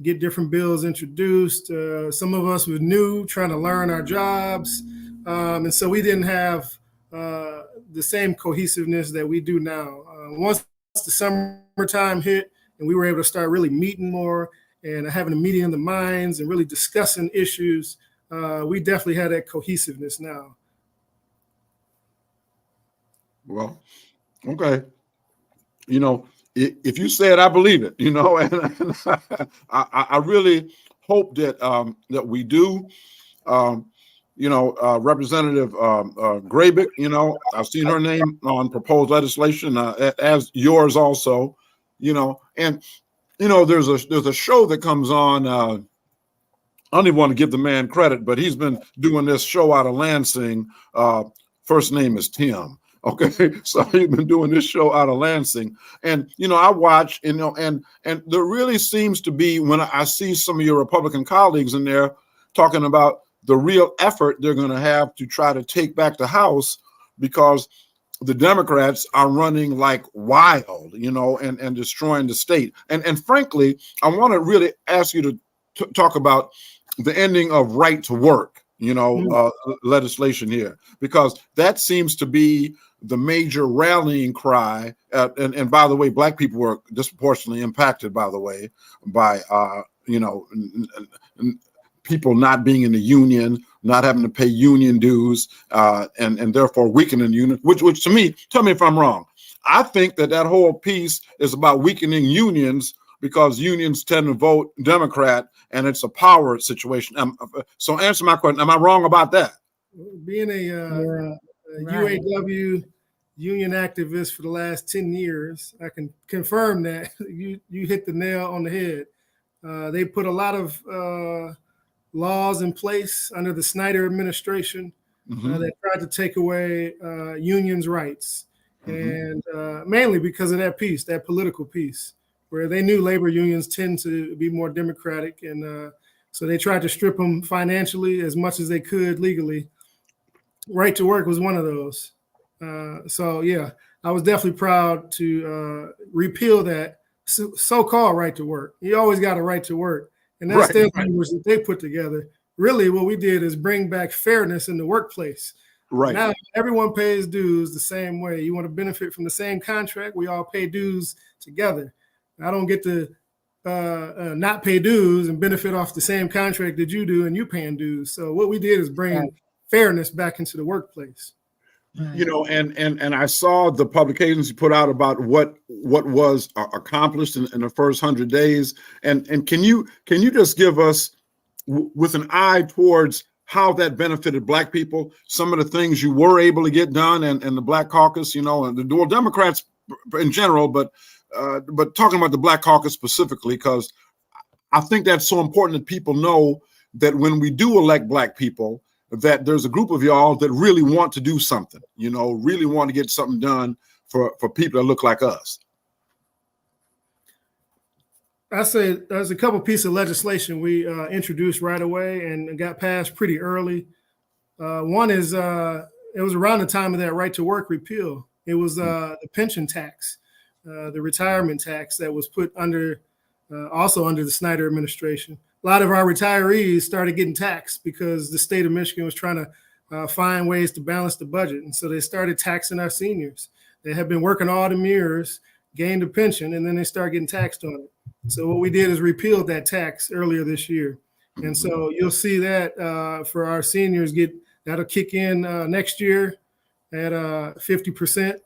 get different bills introduced. Some of us were new, trying to learn our jobs, and so we didn't have the same cohesiveness that we do now. Once the summertime hit and we were able to start really meeting more and having a meeting of the minds and really discussing issues, we definitely had that cohesiveness now. Well, okay. You know, if you say it, I believe it, you know, and I really hope that that we do. You know, Representative Graybick, you know, I've seen her name on proposed legislation, as yours also, you know, and, you know, there's a show that comes on, I don't even want to give the man credit, but he's been doing this show out of Lansing. First name is Tim. Okay, so he's been doing this show out of Lansing, and you know, I watch, you know, and there really seems to be, when I see some of your Republican colleagues in there talking about the real effort they're going to have to try to take back the House, because the Democrats are running like wild, you know, and destroying the state. And frankly, I want to really ask you to talk about the ending of right to work, you know, legislation here, because that seems to be the major rallying cry. And by the way, Black people were disproportionately impacted, by the way, by, you know, people not being in the union, not having to pay union dues, and therefore weakening the union, which to me, tell me if I'm wrong. I think that whole piece is about weakening unions, because unions tend to vote Democrat, and it's a power situation. So answer my question. Am I wrong about that? Being a UAW union activist for the last 10 years, I can confirm that you hit the nail on the head. They put a lot of laws in place under the Snyder administration that tried to take away unions' rights, and mainly because of that piece, that political piece, where they knew labor unions tend to be more democratic, and so they tried to strip them financially as much as they could legally. Right to work was one of those. So yeah, I was definitely proud to repeal that so-called right to work. You always got a right to work. And that's their language that they put together. Really, what we did is bring back fairness in the workplace. Right. Now everyone pays dues the same way. You want to benefit from the same contract, we all pay dues together. I don't get to not pay dues and benefit off the same contract that you do and you paying dues. So what we did is bring fairness back into the workplace. You know, and I saw the publications you put out about what was accomplished in the first 100 days. And can you just give us, with an eye towards how that benefited Black people, some of the things you were able to get done, and the Black Caucus, you know, and the dual Democrats in general, but talking about the Black Caucus specifically, because I think that's so important that people know that when we do elect Black people, that there's a group of y'all that really want to do something, you know, really want to get something done for people that look like us. I say there's a couple pieces of legislation we introduced right away and got passed pretty early. One is it was around the time of that right to work repeal. It was the pension tax, the retirement tax that was put under, also under the Snyder administration. A lot of our retirees started getting taxed because the state of Michigan was trying to find ways to balance the budget. And so they started taxing our seniors. They have been working all the years, gained a pension, and then they start getting taxed on it. So what we did is repealed that tax earlier this year. And so you'll see that for our seniors, that'll kick in next year at 50%.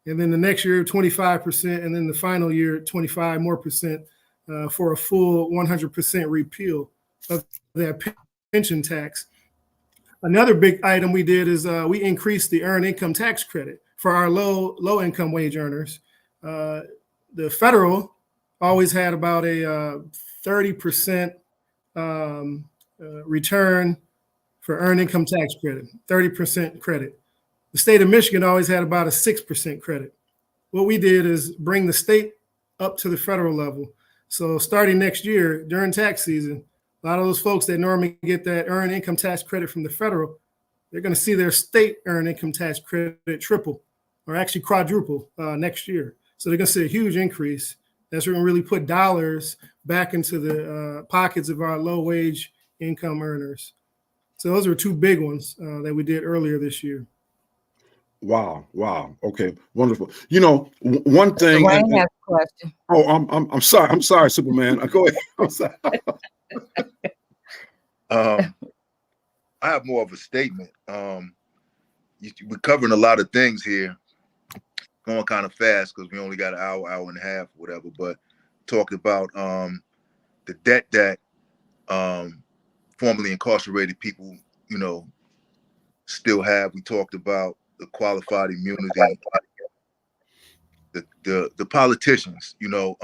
And then the next year, 25%. And then the final year, 25% more for a full 100% repeal of that pension tax. Another big item we did is we increased the earned income tax credit for our low income wage earners. The federal always had about a 30% return for earned income tax credit, 30% credit. The state of Michigan always had about a 6% credit. What we did is bring the state up to the federal level. So starting next year during tax season, a lot of those folks that normally get that earned income tax credit from the federal, they're going to see their state earned income tax credit triple or actually quadruple next year. So they're going to see a huge increase. That's going to really put dollars back into the pockets of our low wage income earners. So those are two big ones that we did earlier this year. Wow. Wow. Okay. Wonderful. You know, one thing. Dwayne has a question. Oh, I'm sorry. I'm sorry, Superman. Go ahead. I'm sorry. I have more of a statement. We're covering a lot of things here, going kind of fast because we only got an hour and a half, whatever. But talked about the debt that formerly incarcerated people, you know, still have. We talked about the qualified immunity, the politicians, you know.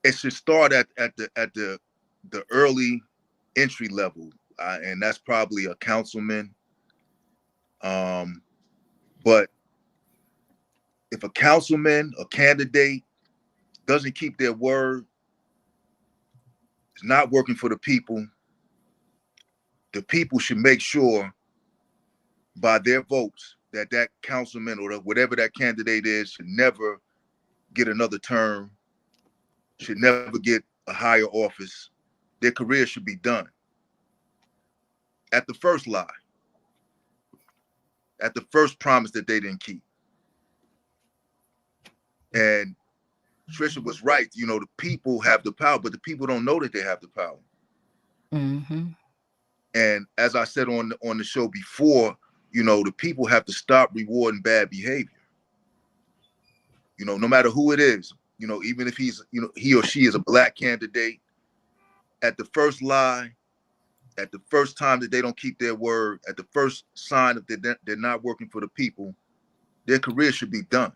It should start at the early entry level, and that's probably a councilman. But if a councilman, a candidate, doesn't keep their word, is not working for the people should make sure by their votes that that councilman or whatever that candidate is should never get another term, should never get a higher office. Their career should be done at the first lie, at the first promise that they didn't keep. And Trisha was right. You know, the people have the power, but the people don't know that they have the power. Mm-hmm. And as I said on the show before, you know, the people have to stop rewarding bad behavior. You know, no matter who it is, you know, even if he's, you know, he or she is a black candidate, at the first lie, at the first time that they don't keep their word, at the first sign that they're not working for the people, their career should be done.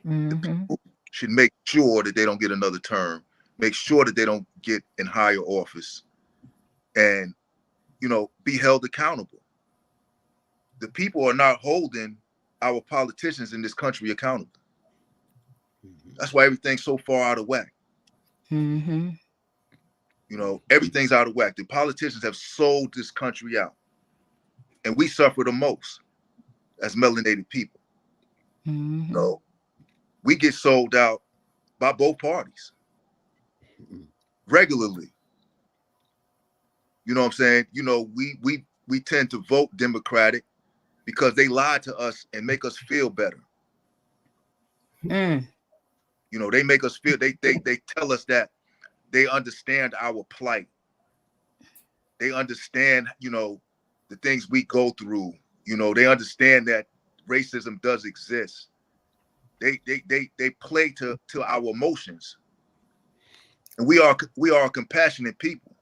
Mm-hmm. The people should make sure that they don't get another term, make sure that they don't get in higher office, and, you know, be held accountable. The people are not holding our politicians in this country accountable. That's why everything's so far out of whack. Mm-hmm. You know, everything's out of whack. The politicians have sold this country out, and we suffer the most as melanated people. Mm-hmm. You know, we get sold out by both parties regularly. You know what I'm saying? You know, we tend to vote Democratic because they lie to us and make us feel better. Mm. You know, they make us feel, they tell us that they understand our plight. They understand, you know, the things we go through. You know, they understand that racism does exist. They play to our emotions. And we are a compassionate people.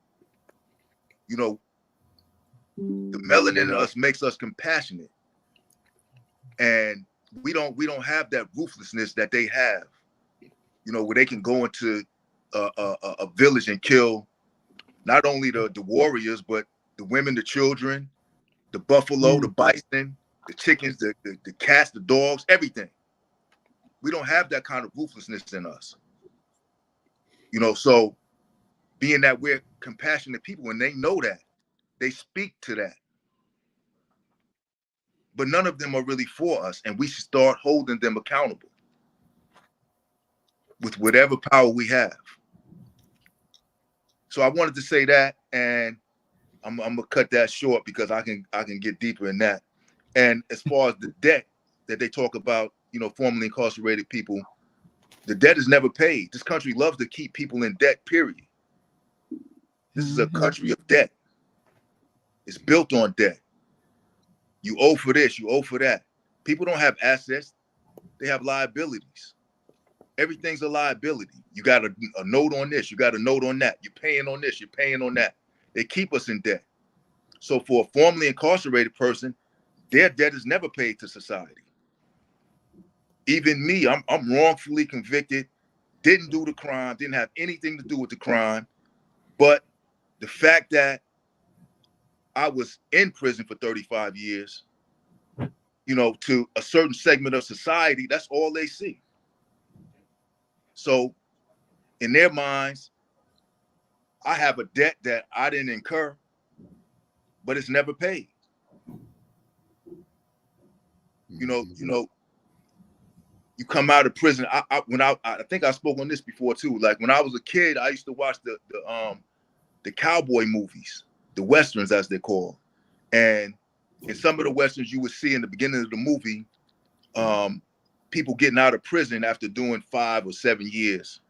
You know, the melanin in us makes us compassionate. And we don't have that ruthlessness that they have. You know, where they can go into a village and kill not only the warriors, but the women, the children, the buffalo, the bison, the chickens, the cats, the dogs, everything. We don't have that kind of ruthlessness in us. You know, so being that we're compassionate people, and they know that, they speak to that. But none of them are really for us, and we should start holding them accountable with whatever power we have. So I wanted to say that, and I'm gonna cut that short because I can get deeper in that. And as far as the debt that they talk about, you know, formerly incarcerated people, the debt is never paid. This country loves to keep people in debt, period. This is a country of debt. It's built on debt. You owe for this, you owe for that. People don't have assets, they have liabilities. Everything's a liability. You got a note on this, you got a note on that. You're paying on this, you're paying on that. They keep us in debt. So for a formerly incarcerated person, their debt is never paid to society. Even me, I'm wrongfully convicted didn't do the crime, didn't have anything to do with the crime, but the fact that I was in prison for 35 years, you know, to a certain segment of society, that's all they see. So in their minds, I have a debt that I didn't incur, but it's never paid. You know, you come out of prison. I think I spoke on this before too. Like when I was a kid, I used to watch the cowboy movies, the westerns as they're called. And in some of the westerns, you would see in the beginning of the movie, people getting out of prison after doing 5 or 7 years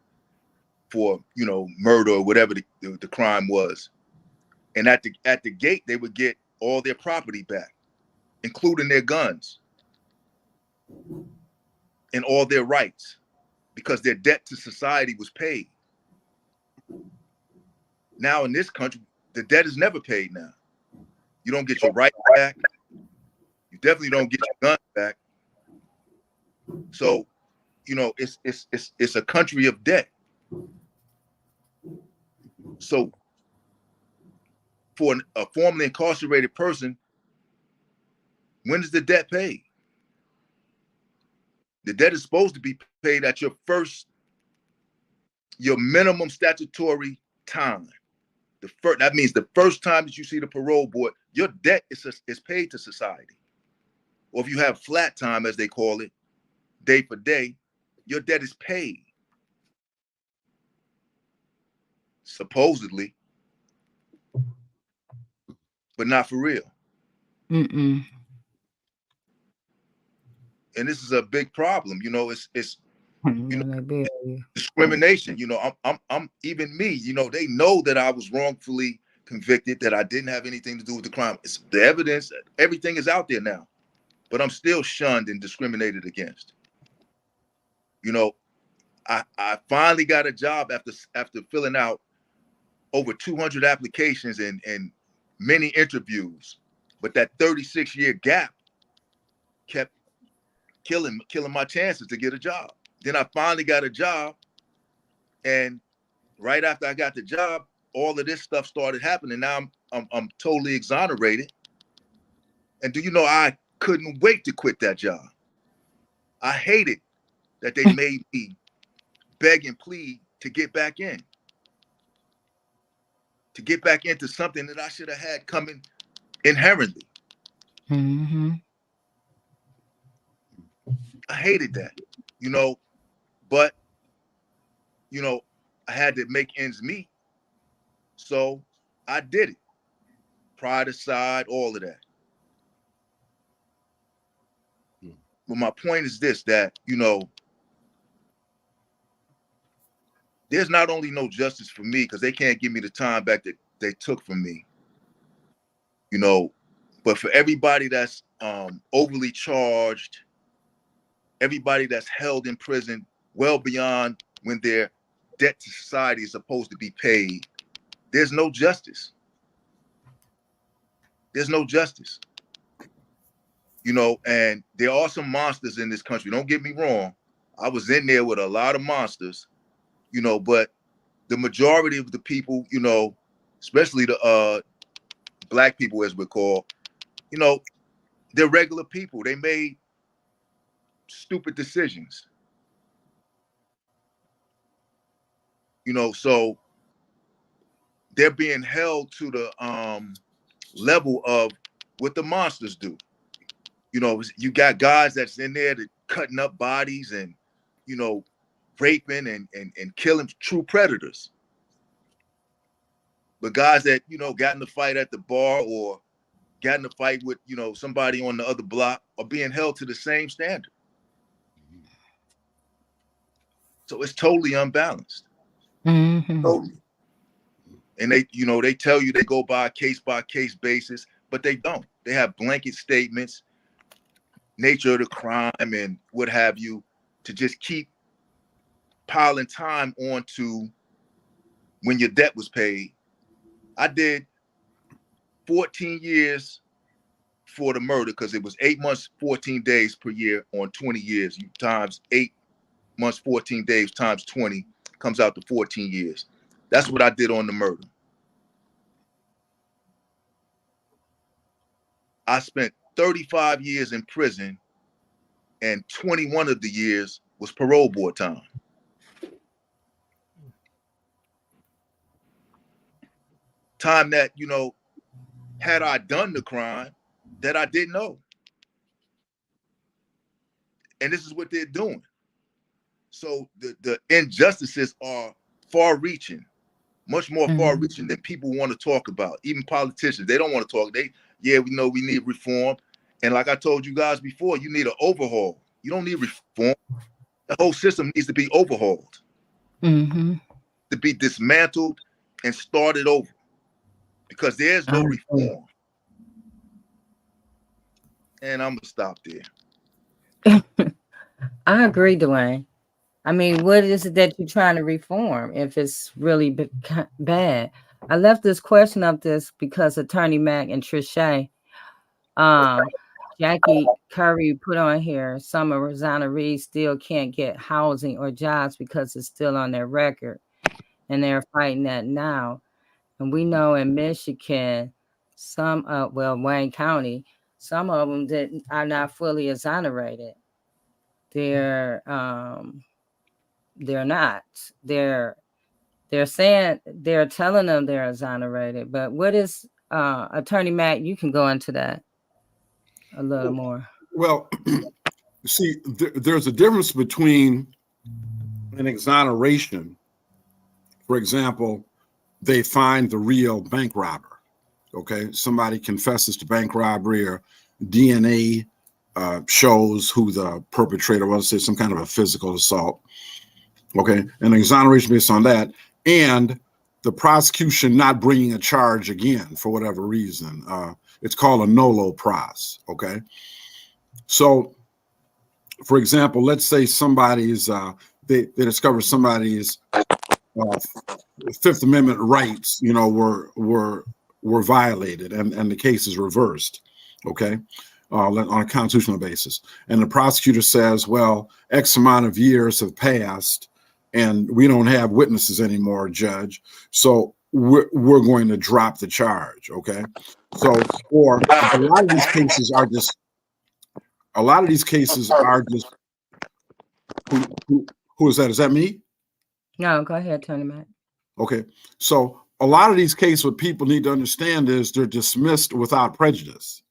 for, you know, murder or whatever the crime was. And at the gate, they would get all their property back, including their guns and all their rights, because their debt to society was paid. Now in this country, the debt is never paid now. You don't get your rights back. You definitely don't get your guns back. So, you know, it's a country of debt. So for a formerly incarcerated person, when is the debt paid? The debt is supposed to be paid at your minimum statutory time. That means the first time that you see the parole board, your debt is paid to society. Or if you have flat time, as they call it, day for day, your debt is paid. Supposedly, but not for real. Mm-mm. And this is a big problem. You know, it's you know, Maybe. discrimination. You know, I'm even me. You know, they know that I was wrongfully convicted, that I didn't have anything to do with the crime. It's the evidence. Everything is out there now, but I'm still shunned and discriminated against. You know, I finally got a job after filling out over 200 applications and many interviews, but that 36-year gap kept killing my chances to get a job. Then I finally got a job, and right after I got the job, all of this stuff started happening. Now I'm totally exonerated. And do you know, I couldn't wait to quit that job. I hated that they made me beg and plead to get back into something that I should have had coming inherently. Mm-hmm. I hated that, you know, but, you know, I had to make ends meet. So I did it. Pride aside, all of that. But my point is this, that, you know, there's not only no justice for me, because they can't give me the time back that they took from me, you know, but for everybody that's overly charged, everybody that's held in prison well beyond when their debt to society is supposed to be paid, there's no justice. There's no justice. You know, and there are some monsters in this country. Don't get me wrong. I was in there with a lot of monsters, you know, but the majority of the people, you know, especially the black people, as we're called, you know, they're regular people. They made stupid decisions. You know, so they're being held to the level of what the monsters do. You know, you got guys that's in there that cutting up bodies and, you know, raping and killing, true predators. But guys that, you know, got in the fight at the bar or got in a fight with, you know, somebody on the other block are being held to the same standard. So it's totally unbalanced. Mm-hmm. Totally. And they, you know, they tell you they go by a case basis, but they don't. They have blanket statements, nature of the crime and what have you, to just keep piling time onto when your debt was paid. I did 14 years for the murder because it was 8 months, 14 days per year on 20 years. You times 8 months, 14 days times 20 comes out to 14 years. That's what I did on the murder. I spent 35 years in prison, and 21 of the years was parole board time. Time that, you know, had I done the crime that I didn't know. And this is what they're doing. So the injustices are far-reaching, much more far-reaching than people want to talk about. Even politicians, they don't want to talk. We know we need reform. And like I told you guys before, you need an overhaul. You don't need reform. The whole system needs to be overhauled, to be dismantled and started over, because there's no reform. And I'm gonna stop there. I agree, Dwayne. I mean, what is it that you're trying to reform if it's really bad? I left this question up this because Attorney Mack and Trisha, Jackie Curry put on here, some of Rosanna Reed still can't get housing or jobs because it's still on their record, and they're fighting that now. And we know in Michigan, some Wayne County, some of them that are not fully exonerated. They're not. They're saying, they're telling them they're exonerated. But what is Attorney Matt? You can go into that a little more. Well, see, there's a difference between an exoneration. For example, they find the real bank robber. Okay, somebody confesses to bank robbery, or DNA shows who the perpetrator was, say some kind of a physical assault. Okay, an exoneration based on that, and the prosecution not bringing a charge again for whatever reason. It's called a nolo pros. Okay, so for example, let's say somebody's they discover somebody's Fifth Amendment rights, you know, were violated, and the case is reversed. Okay. On a constitutional basis. And the prosecutor says, well, X amount of years have passed and we don't have witnesses anymore, Judge. So we're going to drop the charge. Okay. So, or a lot of these cases are just, who is that? Is that me? No, go ahead, Tony Matt. Okay. So a lot of these cases, what people need to understand is they're dismissed without prejudice.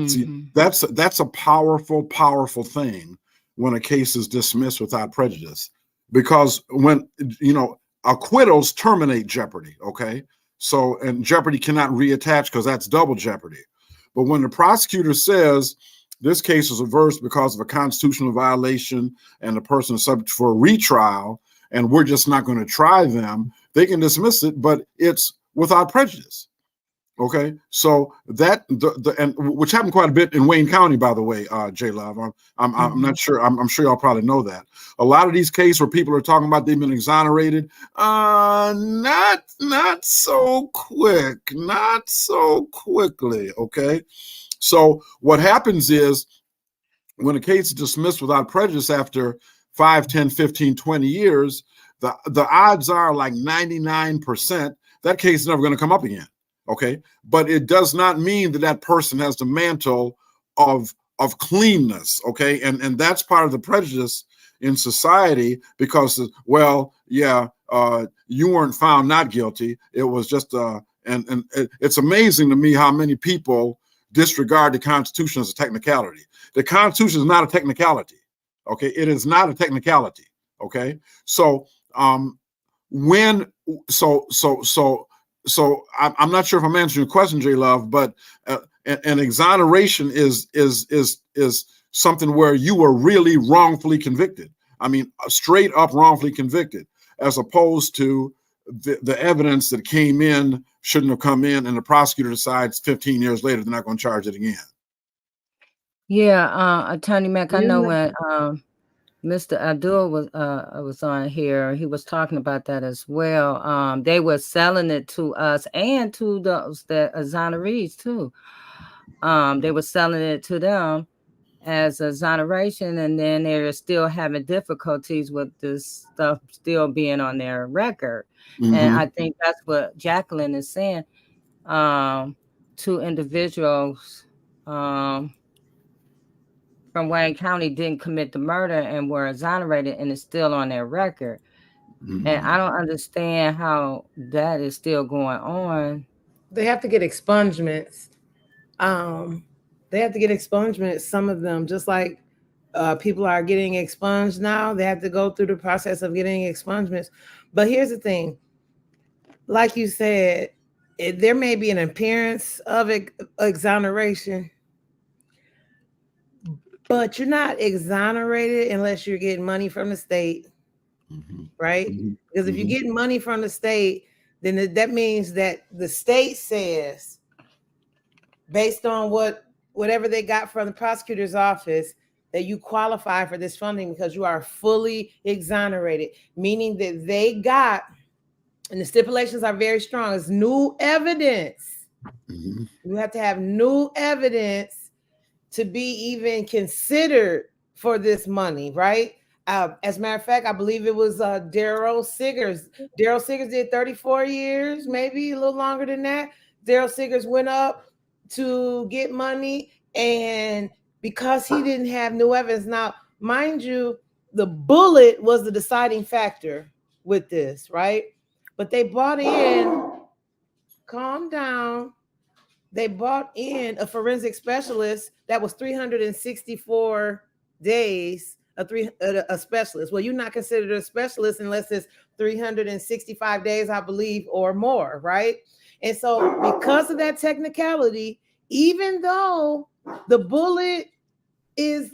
See, that's a powerful thing when a case is dismissed without prejudice, because when, you know, acquittals terminate jeopardy. Okay. So, and jeopardy cannot reattach because that's double jeopardy. But when the prosecutor says this case is reversed because of a constitutional violation and the person is subject for a retrial and we're just not going to try them, they can dismiss it, but it's without prejudice. Okay, so that and which happened quite a bit in Wayne County, by the way, J Love. I'm not sure. I'm sure y'all probably know that. A lot of these cases where people are talking about they've been exonerated, not so quick, not so quickly. Okay, so what happens is when a case is dismissed without prejudice after 5, 10, 15, 20 years, the odds are like 99% that case is never going to come up again. Okay, but it does not mean that that person has the mantle of cleanness. Okay, and that's part of the prejudice in society, because, well, yeah, you weren't found not guilty. It was just and it's amazing to me how many people disregard the Constitution as a technicality. The Constitution is not a technicality. Okay, it is not a technicality. Okay, so So I'm not sure if I'm answering your question, J Love, but an exoneration is something where you were really wrongfully convicted. I mean, straight up wrongfully convicted, as opposed to the evidence that came in shouldn't have come in, and the prosecutor decides 15 years later they're not going to charge it again. Yeah, Attorney Mack, I know when Mr. Abdul was on here, he was talking about that as well. They were selling it to us and to the exonerees too. They were selling it to them as exoneration, and then they're still having difficulties with this stuff still being on their record. And I think that's what Jacqueline is saying. Two individuals from Wayne County didn't commit the murder and were exonerated, and it's still on their record. And I don't understand how that is still going on. They have to get expungements. They have to get expungements, some of them, just like people are getting expunged now. They have to go through the process of getting expungements. But here's the thing. Like you said, there may be an appearance of exoneration, but you're not exonerated unless you're getting money from the state, right? Because if you're getting money from the state, then that means that the state says, based on whatever they got from the prosecutor's office, that you qualify for this funding because you are fully exonerated, meaning that they got, and the stipulations are very strong, it's new evidence. You have to have new evidence to be even considered for this money, right? As a matter of fact, I believe it was Daryl Siggers. Daryl Siggers did 34 years, maybe a little longer than that. Daryl Siggers went up to get money, and because he didn't have new evidence. Now, mind you, the bullet was the deciding factor with this, right? But they brought in, calm down, they brought in a forensic specialist that was 364 days, a specialist. Well, you're not considered a specialist unless it's 365 days, I believe, or more, right? And so because of that technicality, even though the bullet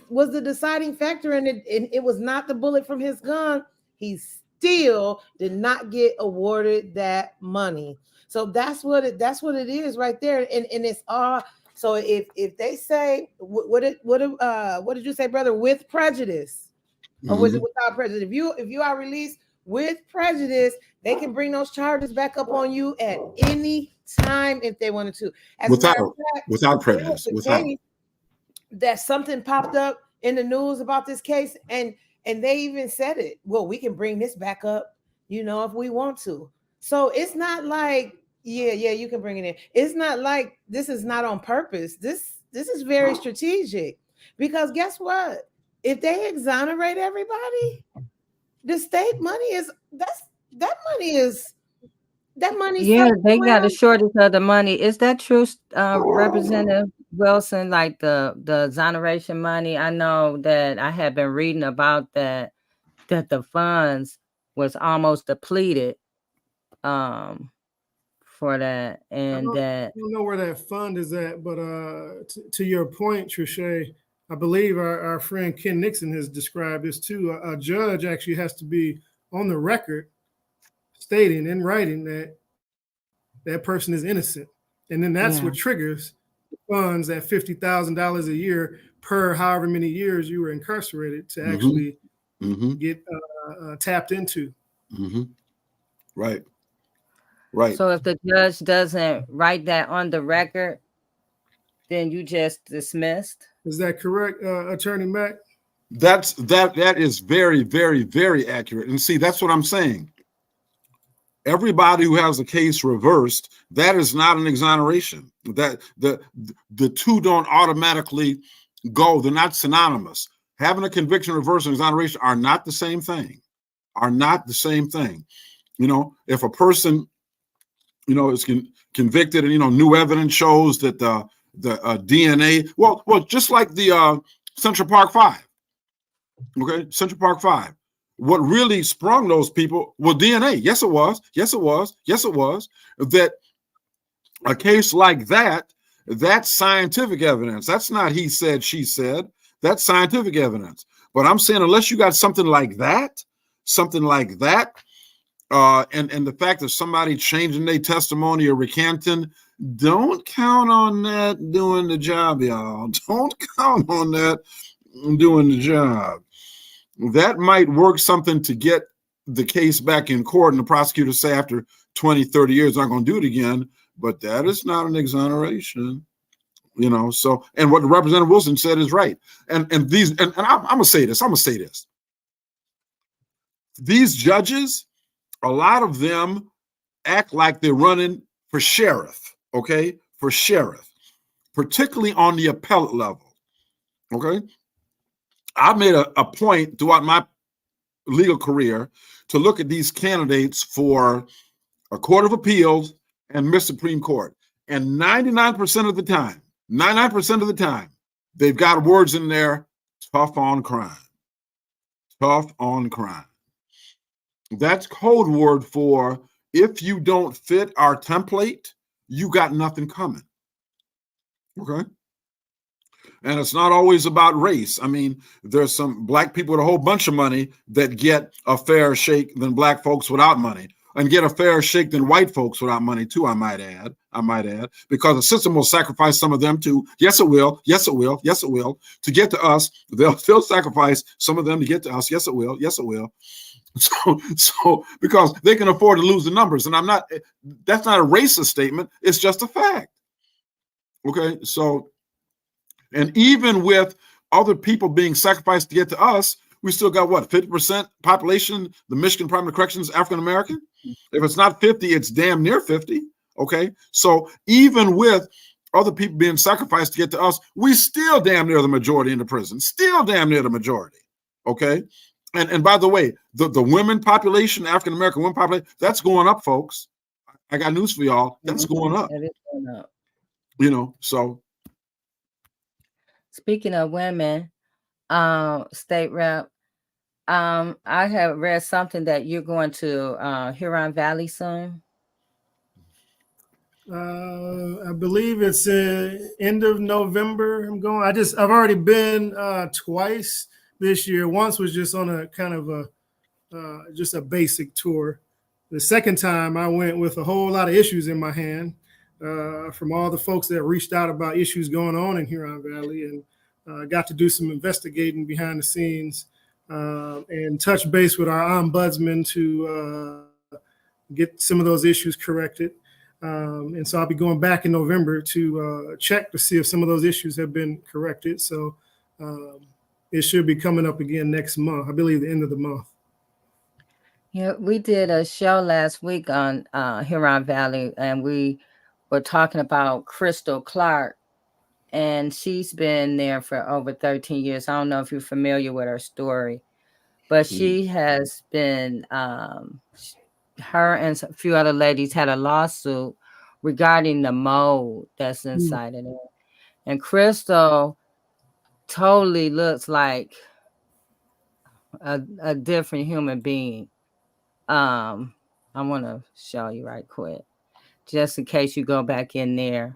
was the deciding factor and it was not the bullet from his gun, he still did not get awarded that money. So that's what it is right there. And it's all, so if they say, what did you say, brother? With prejudice, or was it without prejudice? If you are released with prejudice, they can bring those charges back up on you at any time if they wanted to. Without prejudice, that something popped up in the news about this case, and they even said it. Well, we can bring this back up, if we want to. So it's not like, yeah, you can bring it in. It's not like this is not on purpose. This is very strategic, because guess what? If they exonerate everybody, the state money is that money. Yeah, they got a shortage of the money. Is that true, Representative Wilson? Like the exoneration money? I know that I have been reading about that the funds was almost depleted for that, and I don't know where that fund is at, but to your point, Trisha, I believe our friend Ken Nixon has described this too. A judge actually has to be on the record stating in writing that that person is innocent. And then that's what triggers the funds at $50,000 a year per however many years you were incarcerated to actually get tapped into. Right. So if the judge doesn't write that on the record, then you just dismissed. Is that correct, Attorney Mack? That is very, very, very accurate. And see, that's what I'm saying. Everybody who has a case reversed, that is not an exoneration. That the two don't automatically go. They're not synonymous. Having a conviction reversed and exoneration are not the same thing. If a person, is convicted and new evidence shows that the DNA, well, just like the Central Park Five. Okay, Central Park Five. What really sprung those people was DNA. Yes, it was. That a case like that, that's scientific evidence. That's not he said, she said. That's scientific evidence. But I'm saying unless you got something like that, and the fact that somebody changing their testimony or recanting, don't count on that doing the job, y'all. Don't count on that doing the job. That might work something to get the case back in court, and the prosecutor say after 20, 30 years, I'm not going to do it again. But that is not an exoneration. You know, so, and what Representative Wilson said is right. And I'm gonna say this. These judges, a lot of them act like they're running for sheriff, okay? For sheriff, particularly on the appellate level, okay? I made a point throughout my legal career to look at these candidates for a court of appeals and Miss Supreme Court. And 99% of the time, they've got words in there, tough on crime. Tough on crime. That's code word for if you don't fit our template, you got nothing coming. Okay? And it's not always about race. I mean, there's some black people with a whole bunch of money that get a fairer shake than black folks without money, and get a fairer shake than white folks without money too, I might add, because the system will sacrifice some of them to, yes, it will, to get to us. They'll still sacrifice some of them to get to us. Yes, it will. So because they can afford to lose the numbers. And that's not a racist statement. It's just a fact. Okay. So, and even with other people being sacrificed to get to us, we still got what, 50% population, the Michigan Department of Corrections, African-American? If it's not 50, it's damn near 50. Okay. So even with other people being sacrificed to get to us, we still damn near the majority in the prison, still damn near the majority. Okay. And by the way, the women population, African-American women population, that's going up, folks. I got news for y'all. That's going up. That is going up. You know, so. Speaking of women, State Rep, I have read something that you're going to Huron Valley soon. I believe it's end of November. I've already been twice this year. Once was just on a kind of just a basic tour. The second time I went with a whole lot of issues in my hand from all the folks that reached out about issues going on in Huron Valley, and got to do some investigating behind the scenes and touch base with our ombudsman to get some of those issues corrected. And so I'll be going back in November to check to see if some of those issues have been corrected. So it should be coming up again next month, I believe the end of the month. Yeah, we did a show last week on Huron Valley, and we were talking about Crystal Clark, and she's been there for over 13 years. I don't know if you're familiar with her story, but she has been, her and a few other ladies had a lawsuit regarding the mold that's inside of it. And Crystal totally looks like a different human being. I want to show you right quick, just in case you go back in there.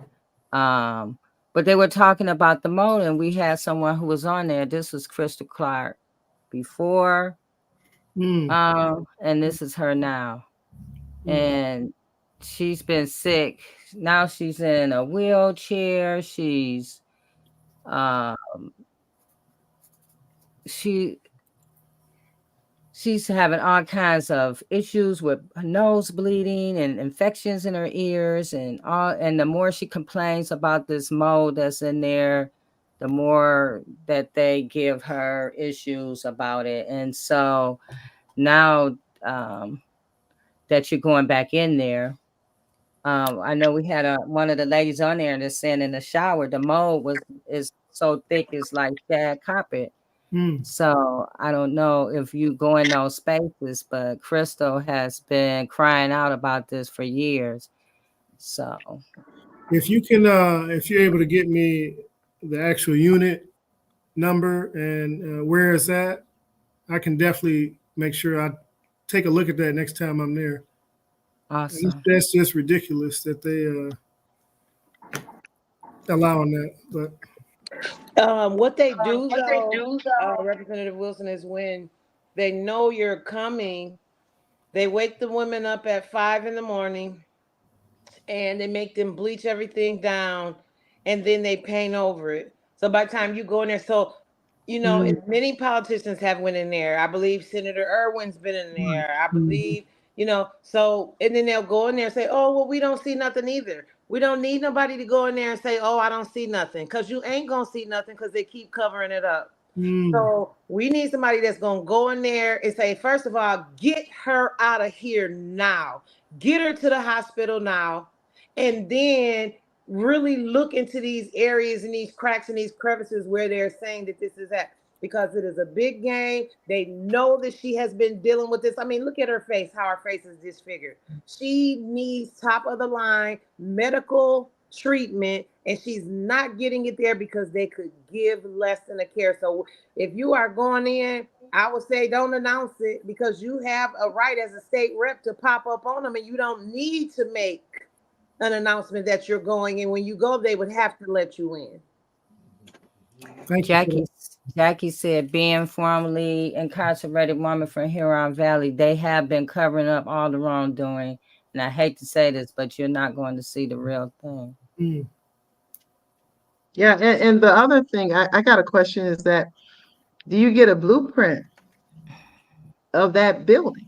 But they were talking about the mold, and we had someone who was on there. This was Crystal Clark before, and this is her now. And she's been sick. Now she's in a wheelchair. She's she's having all kinds of issues with her nose bleeding and infections in her ears and the more she complains about this mold that's in there, the more that they give her issues about it. And so now that you're going back in there, I know we had one of the ladies on there that's saying in the shower, the mold is so thick it's like shag carpet. So I don't know if you go in those spaces, but Crystal has been crying out about this for years. So if you can, if you're able to get me the actual unit number and where it's at, I can definitely make sure I take a look at that next time I'm there. awesome. That's just ridiculous that they allowing that. But what they do, Representative Wilson, is when they know you're coming, they wake the women up at 5 a.m. and they make them bleach everything down, and then they paint over it. So by the time you go in there, so and many politicians have went in there. I believe Senator Irwin's been in there. I believe, so, and then they'll go in there and say, oh, well, we don't see nothing either. We don't need nobody to go in there and say, oh, I don't see nothing, because you ain't gonna see nothing because they keep covering it up. So we need somebody that's gonna go in there and say, first of all, get her out of here now. Get her to the hospital now. And then really look into these areas and these cracks and these crevices where they're saying that this is at. Because it is a big game. They know that she has been dealing with this. I mean, look at her face, how her face is disfigured. She needs top of the line medical treatment, and she's not getting it there because they could give less than a care. So if you are going in, I would say don't announce it, because you have a right as a state rep to pop up on them, and you don't need to make an announcement that you're going in. When you go, they would have to let you in. Thank you. Jackie said, being formerly incarcerated woman from Huron Valley, they have been covering up all the wrongdoing. And I hate to say this, but you're not going to see the real thing. Yeah, and the other thing, I got a question, is that, do you get a blueprint of that building?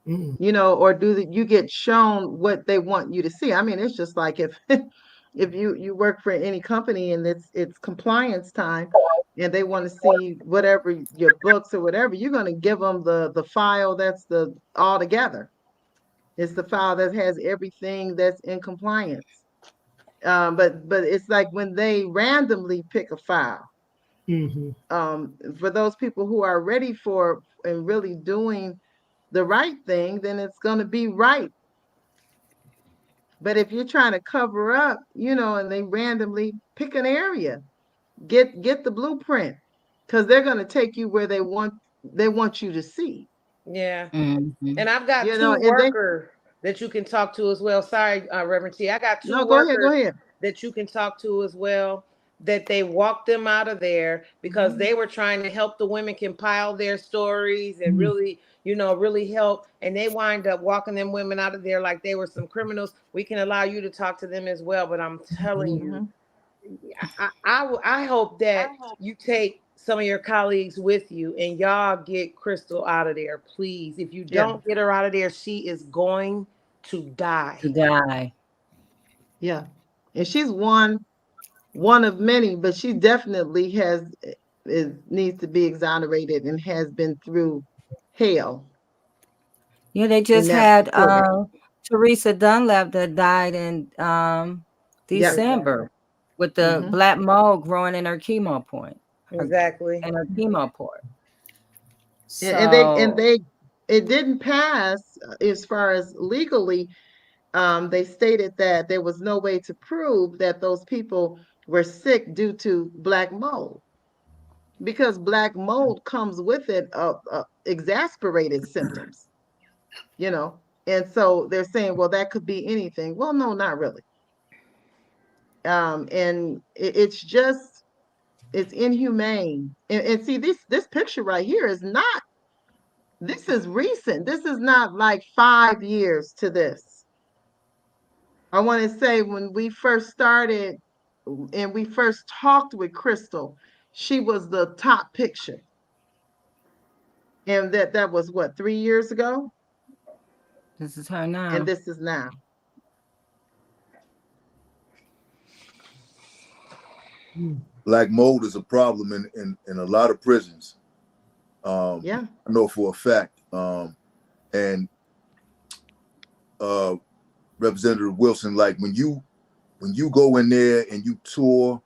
You know, or do you get shown what they want you to see? I mean, it's just like if if you work for any company and it's compliance time and they want to see whatever your books or whatever, you're going to give them the file that's the all together. It's the file that has everything that's in compliance. But it's like when they randomly pick a file. For those people who are ready for and really doing the right thing, then it's going to be right. But if you're trying to cover up, you know, and they randomly pick an area, get the blueprint, because they're going to take you where they want you to see. Yeah. And I've got You two know, and workers that you can talk to as well. Sorry, Reverend T. I got two go workers ahead. that you can talk to as well, that they walked them out of there because they were trying to help the women compile their stories and really, you know, really help. And they wind up walking them women out of there like they were some criminals. We can allow you to talk to them as well. But I'm telling you, I hope that you take some of your colleagues with you and y'all get Crystal out of there, please. If you don't get her out of there, she is going to die. Yeah. And she's one of many, but she definitely needs to be exonerated and has been through hell. Yeah, they just had Teresa Dunlap that died in December with the black mold growing in her chemo point. Exactly. In her chemo port. So, and they it didn't pass as far as legally. They stated that there was no way to prove that those people were sick due to black mold, because black mold comes with it exasperated symptoms, you know. And so they're saying, well, that could be anything. Well, no, not really. And it's inhumane. And see, this picture right here is not. This is recent. This is not like 5 years to this. I want to say when we first started and we first talked with Crystal, she was the top picture. And that was what, 3 years ago? This is her now. And this is now. Black mold is a problem in a lot of prisons. I know for a fact. And Representative Wilson, like when you go in there and you tour,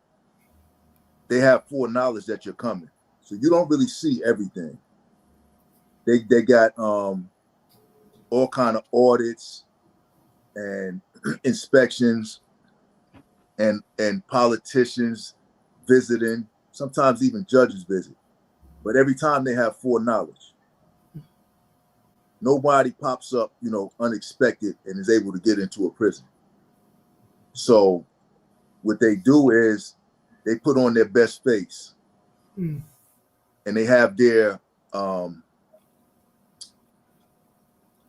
they have foreknowledge that you're coming, so you don't really see everything. They got all kind of audits and inspections and politicians visiting, sometimes even judges visit, but every time they have foreknowledge. Nobody pops up, you know, unexpected and is able to get into a prison. So what they do is they put on their best face and they have their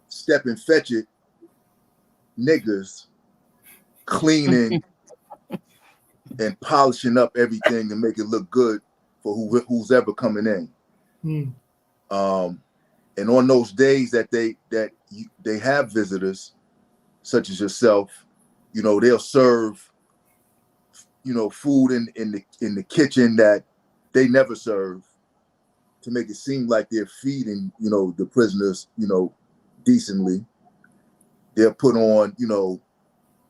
step and fetch it niggas cleaning and polishing up everything to make it look good for who's ever coming in. And on those days that they have visitors, such as yourself, You know, they'll serve, you know, food in the kitchen that they never serve to make it seem like they're feeding, you know, the prisoners, you know, decently. They'll put on, you know,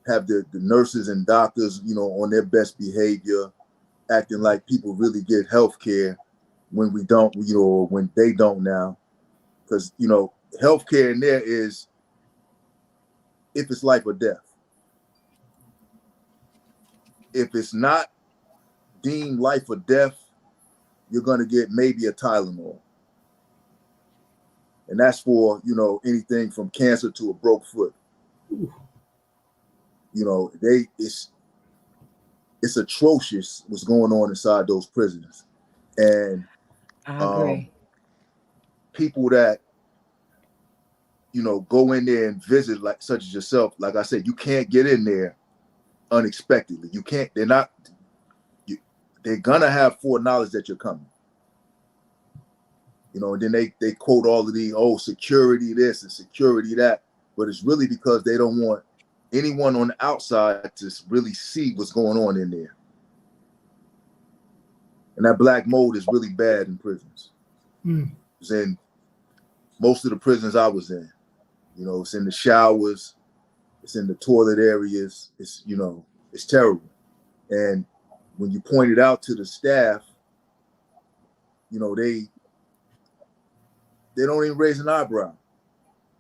have the nurses and doctors, you know, on their best behavior, acting like people really get health care when we don't, you know, or when they don't now. Because, you know, health care in there is if it's life or death. If it's not deemed life or death, you're going to get maybe a Tylenol. And that's for, you know, anything from cancer to a broke foot. You know, it's atrocious what's going on inside those prisons. And I agree. people that, you know, go in there and visit, like such as yourself, like I said, you can't get in there unexpectedly. You can't, they're gonna have foreknowledge that you're coming. You know, and then they quote all of the, oh, security this and security that, but it's really because they don't want anyone on the outside to really see what's going on in there. And that black mold is really bad in prisons. It's in most of the prisons I was in. You know, it's in the showers, it's in the toilet areas. It's, you know, it's terrible. And when you point it out to the staff, you know, they don't even raise an eyebrow.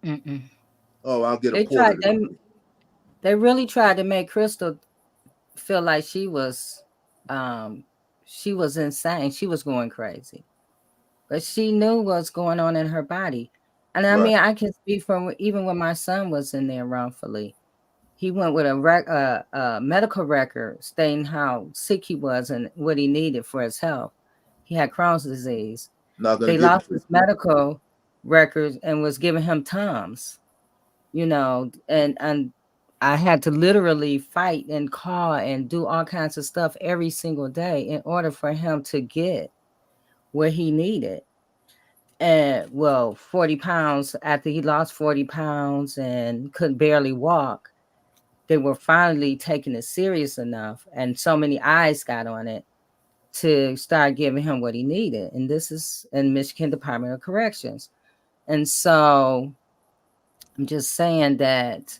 Mm-mm. Oh, I'll get a porter. They really tried to make Crystal feel like she was insane. She was going crazy. But she knew what's going on in her body. And I mean, I can speak from even when my son was in there wrongfully. He went with a medical record stating how sick he was and what he needed for his health. He had Crohn's disease. They lost his medical records and was giving him Tums, you know, and I had to literally fight and call and do all kinds of stuff every single day in order for him to get what he needed. And well, 40 pounds after he lost 40 pounds and could barely walk, they were finally taking it serious enough. And so many eyes got on it to start giving him what he needed. And this is in Michigan Department of Corrections. And so I'm just saying that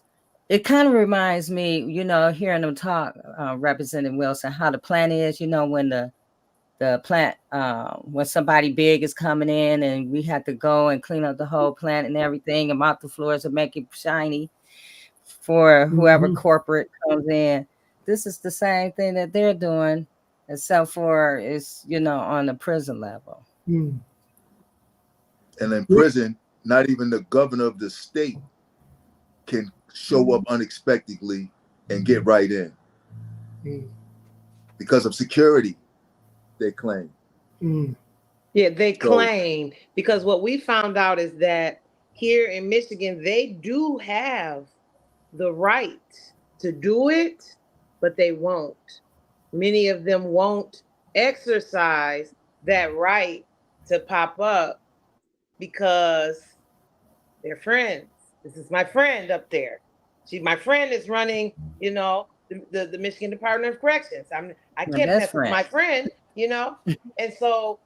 it kind of reminds me, you know, hearing them talk, Representative Wilson, how the plan is, you know, when the plant, when somebody big is coming in and we have to go and clean up the whole plant and everything and mop the floors and make it shiny for whoever corporate comes in. This is the same thing that they're doing, except for it's, you know, on the prison level. And in prison, not even the governor of the state can show up unexpectedly and get right in because of security, they claim. Yeah, they claim, because what we found out is that here in Michigan, they do have the right to do it, but they won't. Many of them won't exercise that right to pop up because they're friends. This is my friend up there. My friend is running, you know, the Michigan Department of Corrections. I can't mess with my friend, you know? And so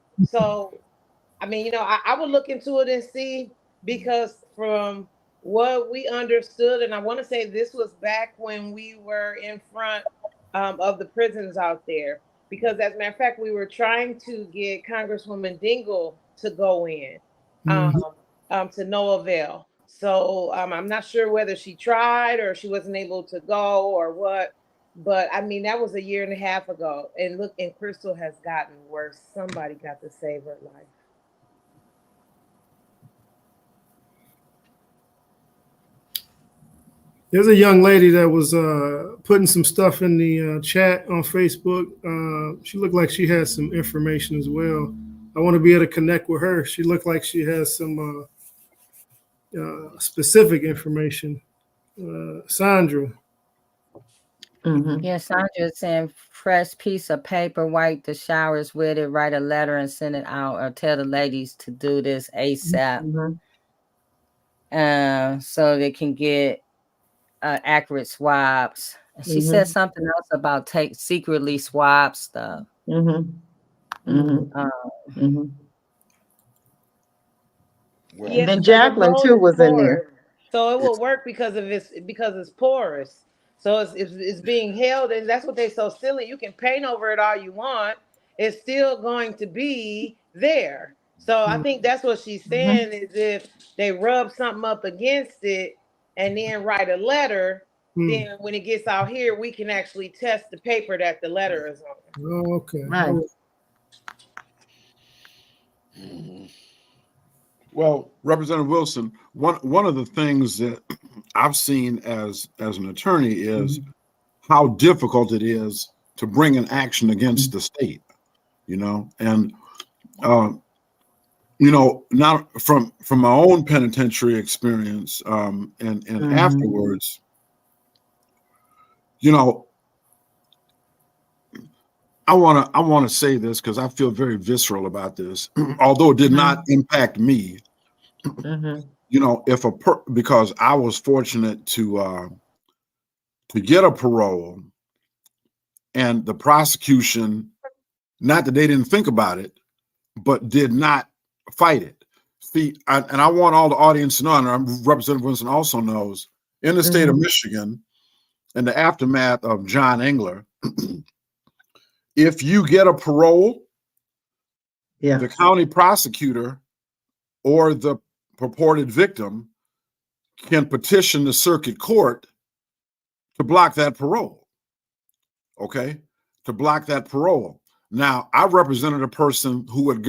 I mean, you know, I would look into it and see, because from what we understood, and I want to say this was back when we were in front of the prisons out there, because as a matter of fact, we were trying to get Congresswoman Dingell to go in to no avail. So I'm not sure whether she tried or she wasn't able to go or what. But I mean, that was a year and a half ago. And look, and Crystal has gotten worse. Somebody got to save her life. There's a young lady that was putting some stuff in the chat on Facebook. She looked like she had some information as well. I want to be able to connect with her. She looked like she has some specific information. Sandra. Yeah, Sandra saying fresh piece of paper, wipe the showers with it, write a letter and send it out, or tell the ladies to do this ASAP. So they can get accurate swabs And she said something else about secretly swap stuff. Well, Yeah, And then because the Jacqueline gold too is was in there. porous, so it will work because it's porous. So it's being held, and that's what they so silly. You can paint over it all you want; it's still going to be there. So I think that's what she's saying is if they rub something up against it and then write a letter, then when it gets out here, we can actually test the paper that the letter is on. Oh, okay. Right. Well, Representative Wilson, one of the things that I've seen as an attorney is how difficult it is to bring an action against the state, and not from my own penitentiary experience, and afterwards, I want to say this because I feel very visceral about this, although it did not impact me. Because I was fortunate to get a parole, and the prosecution, not that they didn't think about it, but did not fight it. See, and I want all the audience to know, and Representative Winston also knows, in the state of Michigan, in the aftermath of John Engler, if you get a parole, the county prosecutor or the purported victim can petition the circuit court to block that parole. Okay? To block that parole. Now, I represented a person who had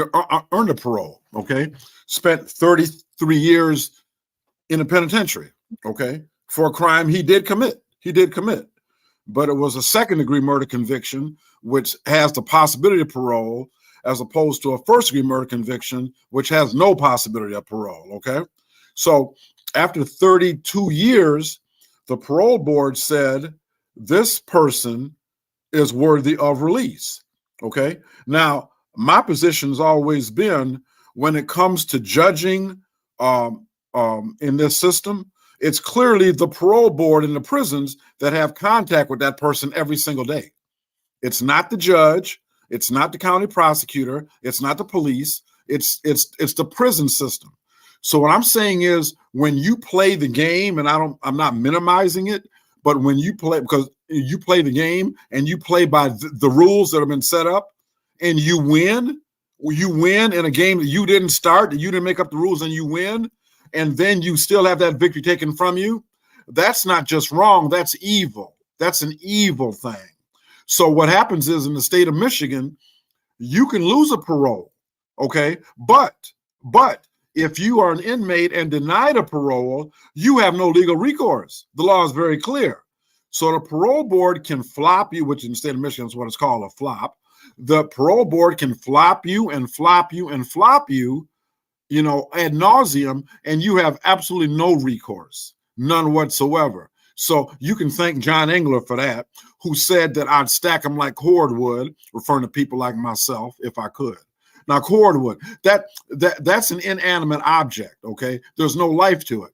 earned a parole, okay? Spent 33 years in a penitentiary, okay? For a crime he did commit. But it was a second-degree murder conviction, which has the possibility of parole, as opposed to a first-degree murder conviction, which has no possibility of parole, okay? So after 32 years, the parole board said, this person is worthy of release, okay? Now, my position has always been, when it comes to judging in this system, it's clearly the parole board in the prisons that have contact with that person every single day. It's not the judge, it's not the county prosecutor, it's not the police, it's the prison system. So what I'm saying is, when you play the game, and I'm not minimizing it, but when you play, because you play the game and you play by the rules that have been set up, and you win in a game that you didn't start, that you didn't make up the rules, and you win, and then you still have that victory taken from you, that's not just wrong, that's evil. That's an evil thing. So what happens is, in the state of Michigan, you can lose a parole, okay? But if you are an inmate and denied a parole, you have no legal recourse. The law is very clear. So the parole board can flop you, which in the state of Michigan is what it's called, a flop. The parole board can flop you and flop you and flop you, ad nauseum, and you have absolutely no recourse, none whatsoever. So you can thank John Engler for that, who said that I'd stack them like cordwood, referring to people like myself, if I could. Now, cordwood, that's an inanimate object, okay? There's no life to it.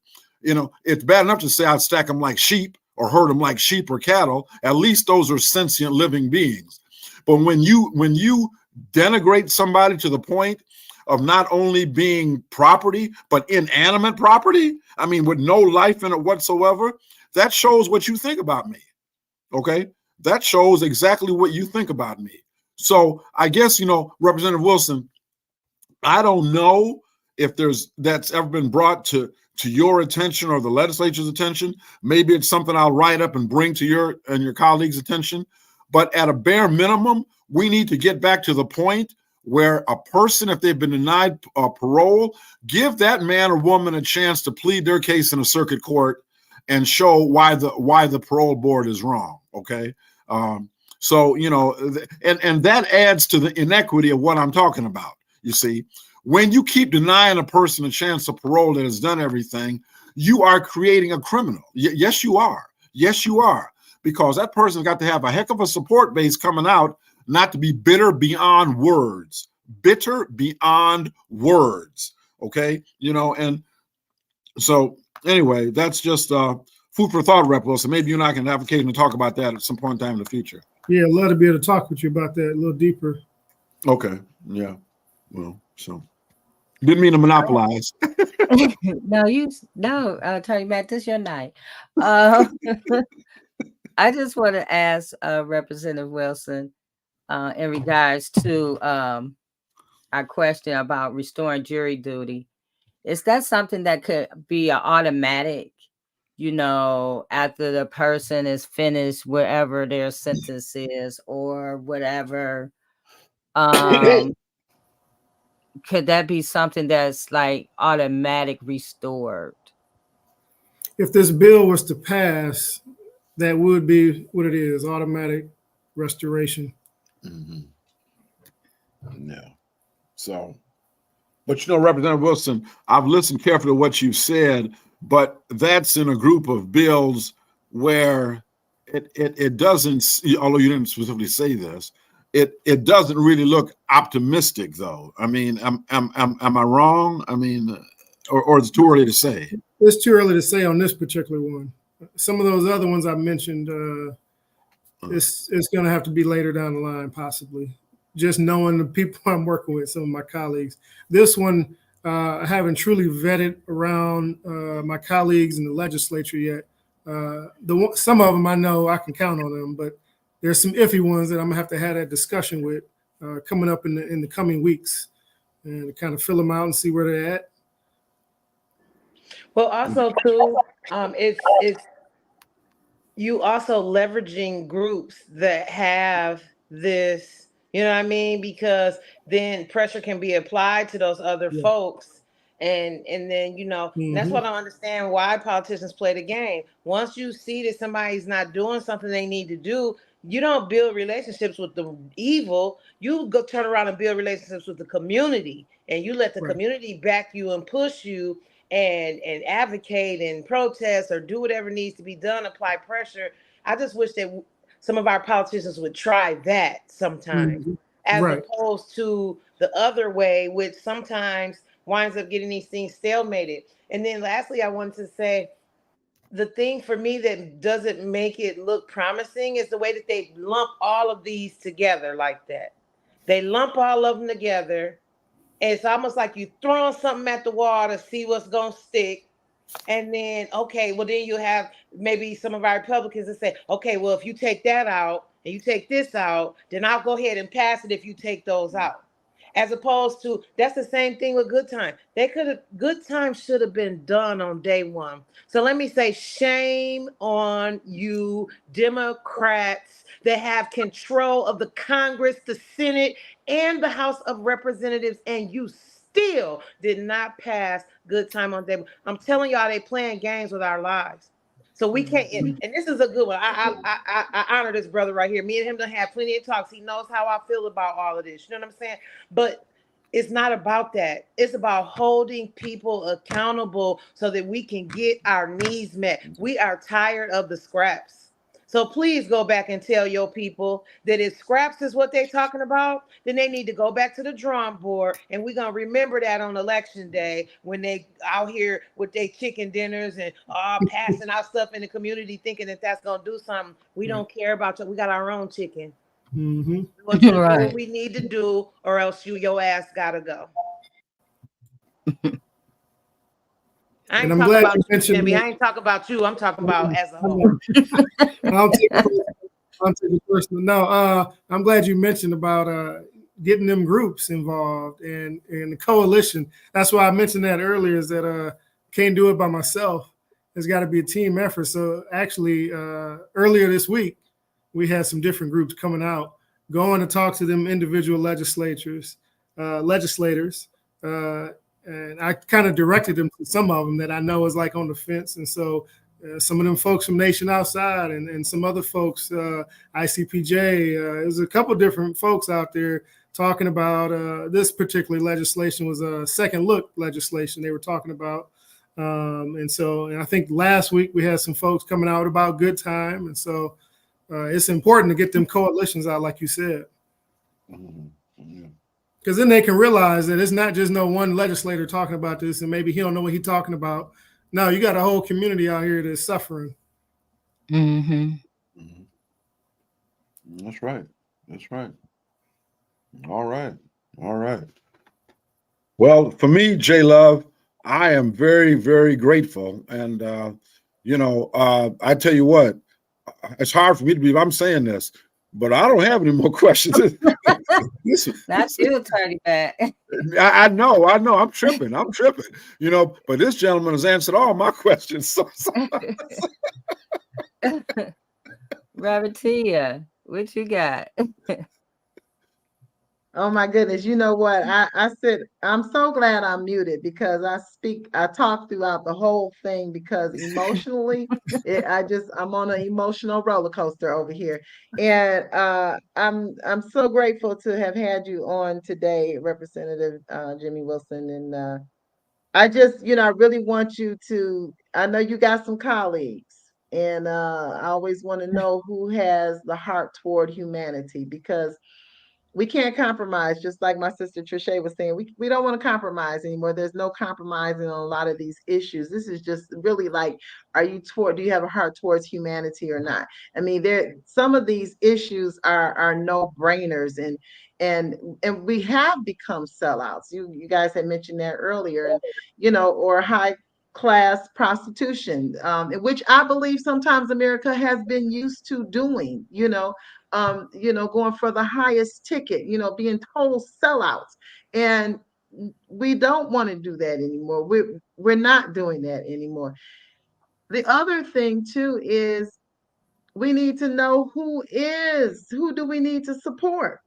It's bad enough to say I'd stack them like sheep or herd them like sheep or cattle. At least those are sentient living beings. But when you denigrate somebody to the point of not only being property, but inanimate property, I mean, with no life in it whatsoever, that shows what you think about me, okay? That shows exactly what you think about me. So I guess, Representative Wilson, I don't know if that's ever been brought to your attention or the legislature's attention. Maybe it's something I'll write up and bring to your colleagues' attention. But at a bare minimum, we need to get back to the point where a person, if they've been denied parole, give that man or woman a chance to plead their case in a circuit court and show why the parole board is wrong, okay? So, and that adds to the inequity of what I'm talking about. You see, when you keep denying a person a chance of parole that has done everything, you are creating a criminal. Yes, you are. Yes, you are. Because that person's got to have a heck of a support base coming out, not to be bitter beyond words. Bitter beyond words. Okay? And so anyway, that's just food for thought, Rep Wilson. Maybe you and I can have occasion to talk about that at some point in time in the future. Yeah, I'd love to be able to talk with you about that a little deeper. Okay. Yeah. Well, so didn't mean to monopolize. No, Attorney Matt, this is your night. Uh, I just want to ask Representative Wilson in regards to our question about restoring jury duty. Is that something that could be an automatic, after the person is finished, wherever their sentence is or whatever? Could that be something that's like automatic restored? If this bill was to pass, that would be what it is, automatic restoration. Mm-hmm. Yeah. So, but Representative Wilson, I've listened carefully to what you've said, but that's in a group of bills where it doesn't, although you didn't specifically say this, it doesn't really look optimistic, though. I mean, am I wrong? I mean, or it's too early to say? It's too early to say on this particular one. Some of those other ones I mentioned, it's going to have to be later down the line, possibly. Just knowing the people I'm working with, some of my colleagues. This one, I haven't truly vetted around my colleagues in the legislature yet. Some of them I know I can count on them, but there's some iffy ones that I'm gonna have that discussion with coming up in the coming weeks, and to kind of fill them out and see where they're at. Well, also too, it's you also leveraging groups that have this, you know what I mean? Because then pressure can be applied to those other folks. And then, and that's what I don't understand why politicians play the game. Once you see that somebody's not doing something they need to do, you don't build relationships with the evil. You go turn around and build relationships with the community, and you let the community back you and push you and advocate and protest or do whatever needs to be done, apply pressure. I just wish that some of our politicians would try that sometimes, as opposed to the other way, which sometimes winds up getting these things stalemated. And then lastly, I wanted to say, the thing for me that doesn't make it look promising is the way that they lump all of these together like that. They lump all of them together. And it's almost like you throwing something at the wall to see what's going to stick. And then, okay, well, then you have maybe some of our Republicans that say, okay, well, if you take that out and you take this out, then I'll go ahead and pass it if you take those out. As opposed to, that's the same thing with good time. Good time should have been done on day one. So let me say, shame on you Democrats that have control of the Congress, the Senate, and the House of Representatives, and you still did not pass good time on day one. I'm telling y'all, they playing games with our lives. So we can't, and this is a good one. I honor this brother right here. Me and him done had plenty of talks. He knows how I feel about all of this. You know what I'm saying? But it's not about that. It's about holding people accountable so that we can get our needs met. We are tired of the scraps. So please go back and tell your people that if scraps is what they're talking about, then they need to go back to the drawing board. And we're going to remember that on election day when they out here with their chicken dinners and passing out stuff in the community thinking that that's going to do something. We don't care about you. We got our own chicken. Do what we need to do, or else your ass got to go. I ain't talking about you, Jimmie. I ain't talking about you. I'm talking about as a whole. I'll take it personal. No, I'm glad you mentioned about getting them groups involved and the coalition. That's why I mentioned that earlier, is that can't do it by myself. There's got to be a team effort. So actually, earlier this week, we had some different groups coming out, going to talk to them individual legislators. And I kind of directed them to some of them that I know is like on the fence. And so some of them folks from Nation Outside and some other folks, ICPJ, there's a couple different folks out there talking about this particular legislation was a second look legislation they were talking about. And I think last week we had some folks coming out about good time. And so it's important to get them coalitions out, like you said. Because then they can realize that it's not just no one legislator talking about this and maybe he don't know what he's talking about. No, you got a whole community out here that's suffering. Mm-hmm. Mhm. That's right. That's right. All right. All right. Well, for me, J Love, I am very, very grateful. And, I tell you what, it's hard for me to believe I'm saying this, but I don't have any more questions. Not you, Attorney Back. I know, I'm tripping, but this gentleman has answered all my questions. Robert Tia, what you got? Oh my goodness. You know what? I said, I'm so glad I'm muted because I talk throughout the whole thing because emotionally, I'm on an emotional roller coaster over here. And I'm so grateful to have had you on today, Representative Jimmie Wilson. And I just, I really want you to, I know you got some colleagues. And I always want to know who has the heart toward humanity because we can't compromise, just like my sister Trisha was saying. We don't want to compromise anymore. There's no compromising on a lot of these issues. This is just really like, do you have a heart towards humanity or not? I mean, some of these issues are no-brainers, and we have become sellouts. You guys had mentioned that earlier, and or high class prostitution, in which I believe sometimes America has been used to doing, going for the highest ticket, being total sellouts. And we don't want to do that anymore. We're not doing that anymore. The other thing too is we need to know who do we need to support?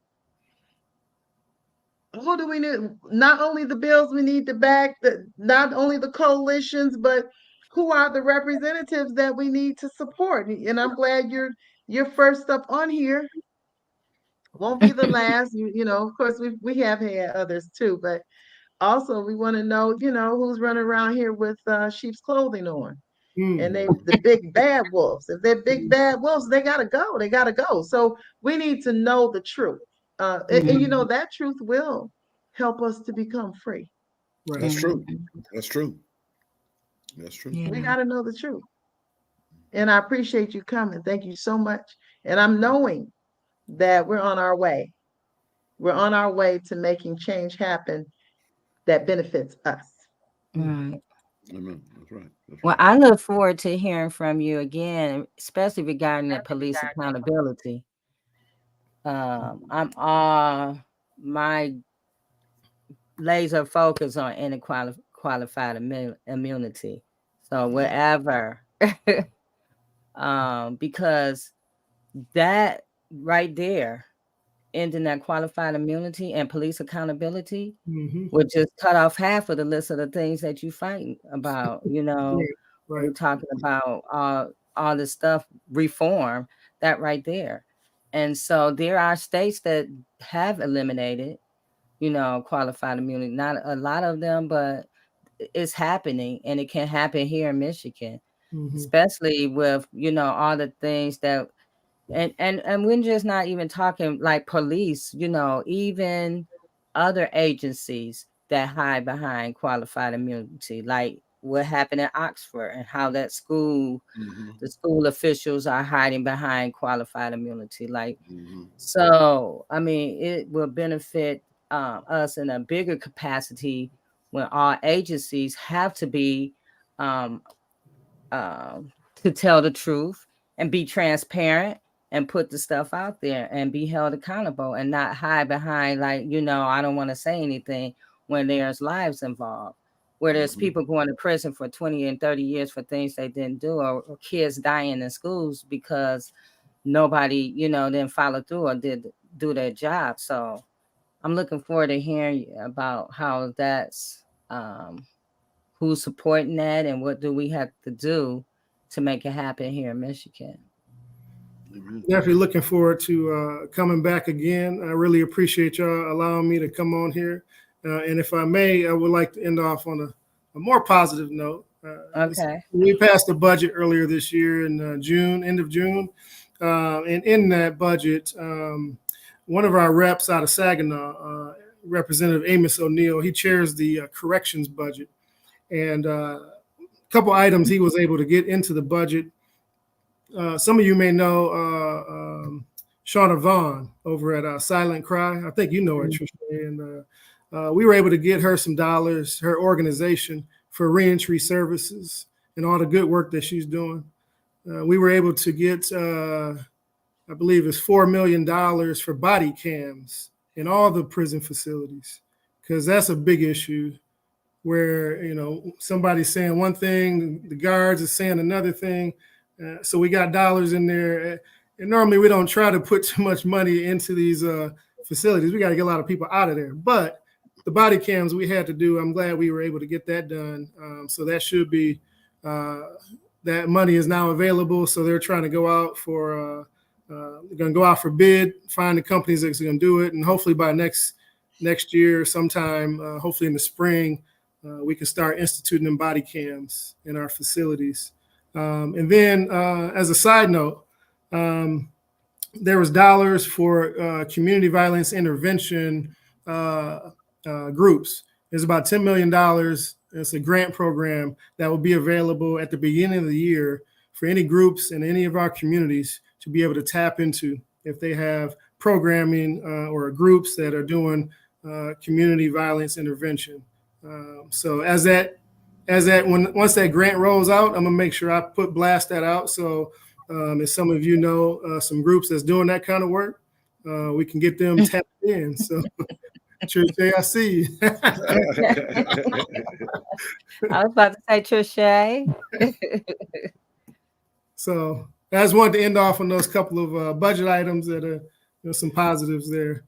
Who do we need? Not only the bills we need to back, not only the coalitions, but who are the representatives that we need to support? And I'm glad you're first up on here. Won't be the last. Of course, we have had others too, but also we want to know, who's running around here with sheep's clothing on, and the big bad wolves. If they're big bad wolves, they gotta go. They gotta go. So we need to know the truth, and that truth will help us to become free. Right. That's true. That's true. That's true. Yeah. We gotta know the truth. And I appreciate you coming. Thank you so much. And I'm knowing that we're on our way. We're on our way to making change happen that benefits us. Right. Amen. That's right. That's Well, right. I look forward to hearing from you again, especially regarding the police accountability. I'm all my laser focus on any qualified immunity. So wherever, because that right there, ending that qualified immunity and police accountability would just cut off half of the list of the things that you fighting about. Right. We're talking about all this stuff, reform, that right there. And so there are states that have eliminated, qualified immunity. Not a lot of them, but it's happening, and it can happen here in Michigan, especially with, all the things that and we're just not even talking like police, even other agencies that hide behind qualified immunity, like what happened in Oxford and how that school, the school officials are hiding behind qualified immunity. So, I mean, it will benefit us in a bigger capacity when all agencies have to be um, to tell the truth and be transparent and put the stuff out there and be held accountable and not hide behind I don't want to say anything when there's lives involved, where there's people going to prison for 20 and 30 years for things they didn't do, or kids dying in schools because nobody didn't follow through or did do their job. So I'm looking forward to hearing about how that's who's supporting that and what do we have to do to make it happen here in Michigan. Definitely looking forward to coming back again. I really appreciate y'all allowing me to come on here. And if I may, I would like to end off on a more positive note. Okay. We passed a budget earlier this year in June, end of June. And in that budget, one of our reps out of Saginaw, Representative Amos O'Neill, he chairs the corrections budget. And a couple items he was able to get into the budget some of you may know Shauna Vaughn over at Silent Cry. I think you know her, Trisha. And we were able to get her some dollars, her organization, for reentry services and all the good work that she's doing. We were able to get, I believe it's $4 million for body cams in all the prison facilities, because that's a big issue where, you know, somebody's saying one thing, the guards are saying another thing. So we got dollars in there. And normally we don't try to put too much money into these facilities. We got to get a lot of people out of there. But the body cams we had to do, I'm glad we were able to get that done. So that should be, that money is now available. So they're trying to go out for, they're going to go out for bid, find the companies that's going to do it. And hopefully by next year sometime, hopefully in the spring, we can start instituting them body cams in our facilities. And then as a side note, there was dollars for community violence intervention groups. There's about $10 million. It's a grant program that will be available at the beginning of the year for any groups in any of our communities to be able to tap into if they have programming or groups that are doing community violence intervention. So once that grant rolls out, I'm gonna make sure I blast that out. So as some of you know, some groups that's doing that kind of work, we can get them tapped in. So Trisha, I see you. I was about to say Trisha. So I just wanted to end off on those couple of budget items that are, you know, some positives there.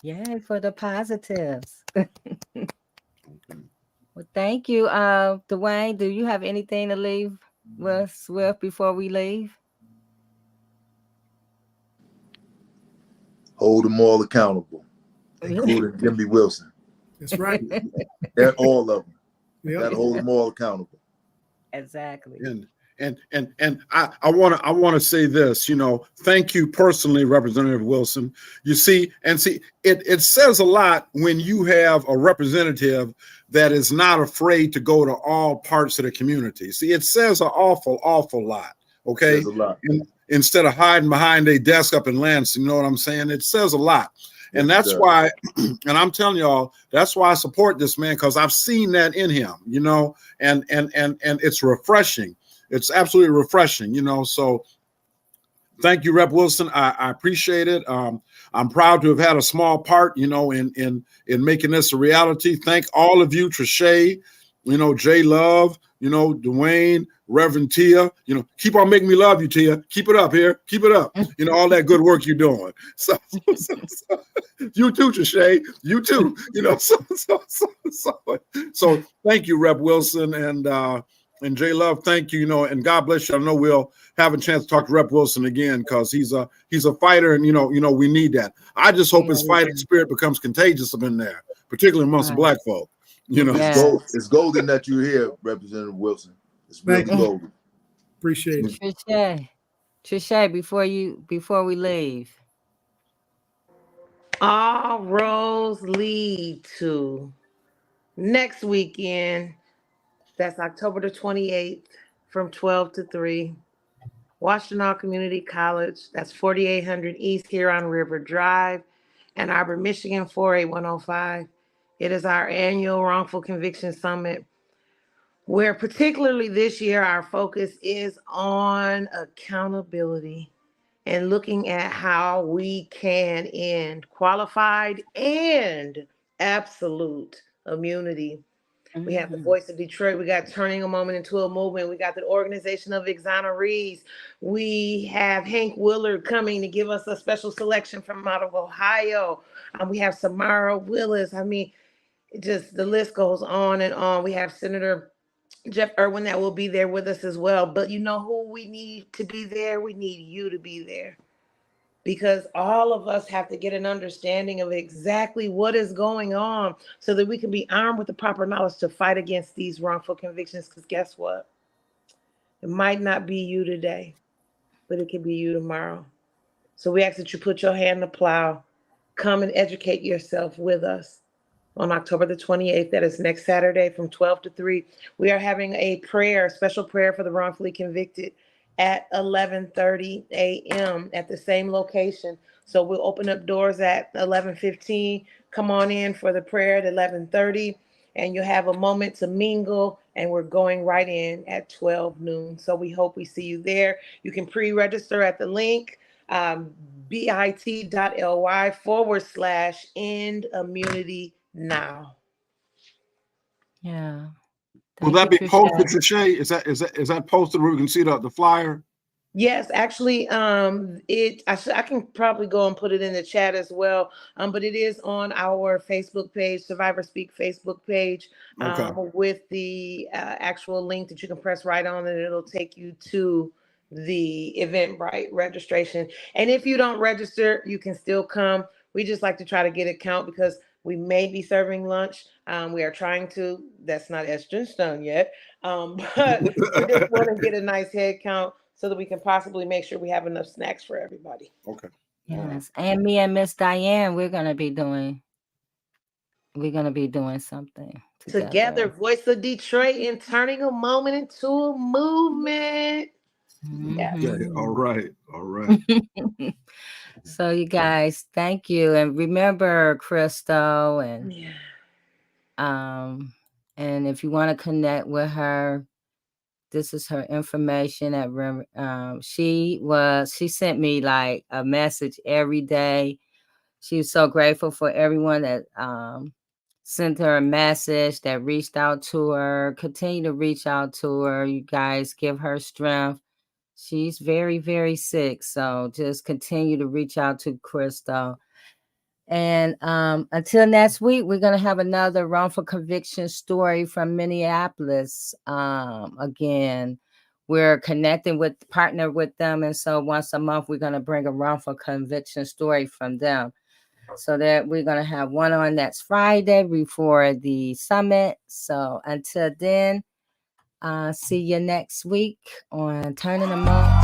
Yay for the positives. Well, thank you. Dwayne, do you have anything to leave us with before we leave? Hold them all accountable, including Jimmie Wilson. That's right. They're all of them. Yep. Got to hold them all accountable. Exactly. And I want to say this, you know, thank you personally, Representative Wilson. You see, it says a lot when you have a representative that is not afraid to go to all parts of the community. See, it says an awful lot. Okay. It says a lot. Instead of hiding behind a desk up in Lansing, you know what I'm saying? It says a lot. And that's why, and I'm telling y'all, that's why I support this man, because I've seen that in him, you know, and it's refreshing. It's absolutely refreshing, you know. So thank you, Rep. Wilson. I appreciate it. I'm proud to have had a small part, you know, in making this a reality. Thank all of you, Trisha, you know, J Love, you know, Dwayne, Reverend Tia, you know, keep on making me love you, Tia. Keep it up here. Keep it up. You know, all that good work you're doing. So you too, Trisha. You too. You know, so thank you, Rep. Wilson, and J Love, thank you. You know, and God bless you. I know we'll have a chance to talk to Rep. Wilson again, because he's a fighter, and you know, we need that. I just hope his fighting spirit becomes contagious up in there, particularly amongst the Black folk. You know, it's golden that you're here, Representative Wilson. It's really golden. Appreciate it. Trisha, before we leave. All roads lead to next weekend. That's October the 28th from 12 to 3. Washtenaw Community College. That's 4800 East Huron River Drive, Ann Arbor, Michigan, 48105. It is our annual Wrongful Conviction Summit, where particularly this year our focus is on accountability and looking at how we can end qualified and absolute immunity. We have the Voice of Detroit. We got Turning a Moment into a Movement. We got the Organization of Exonerees. We have Hank Willard coming to give us a special selection from out of Ohio. We have Samara Willis. I mean, just the list goes on and on. We have Senator Jeff Irwin that will be there with us as well. But you know who we need to be there? We need you to be there, because all of us have to get an understanding of exactly what is going on so that we can be armed with the proper knowledge to fight against these wrongful convictions. Because guess what? It might not be you today, but it could be you tomorrow. So we ask that you put your hand to plow, come and educate yourself with us on October the 28th. That is next Saturday from 12 to 3. We are having a prayer, a special prayer for the wrongfully convicted at 11:30 a.m. at the same location. So we'll open up doors at 11:15. Come on in for the prayer at 11:30, and you'll have a moment to mingle. And we're going right in at 12 noon. So we hope we see you there. You can pre-register at the link bit.ly/end immunity now. Yeah. Will Thank that you be for posted, sharing. Shay? Is that posted where we can see the flyer? Yes, actually, I can probably go and put it in the chat as well. But it is on our Facebook page, Survivor Speak Facebook page, Okay. with the actual link that you can press right on, and it'll take you to the Eventbrite registration. And if you don't register, you can still come. We just like to try to get a count because we may be serving lunch. We are trying to. That's not etched in stone yet. But we just want to get a nice head count so that we can possibly make sure we have enough snacks for everybody. Okay. Yes. And me and Miss Diane, we're gonna be doing something Together, together. Voice of Detroit and turning a moment into a movement. Yeah. Yeah. All Mhm. right. All right. So you guys, thank you. And remember Crystal Yeah. um and if you want to connect with her, this is her information she sent me like a message every day. She was so grateful for everyone that sent her a message, that reached out to her. Continue to reach out to her. You guys give her strength. She's very, very sick. So just continue to reach out to Crystal. And until next week, we're going to have another wrongful conviction story from Minneapolis. Again, we're partner with them. And so once a month, we're going to bring a wrongful conviction story from them. So that we're going to have one on next Friday before the summit. So until then, see you next week on Turning Them Up.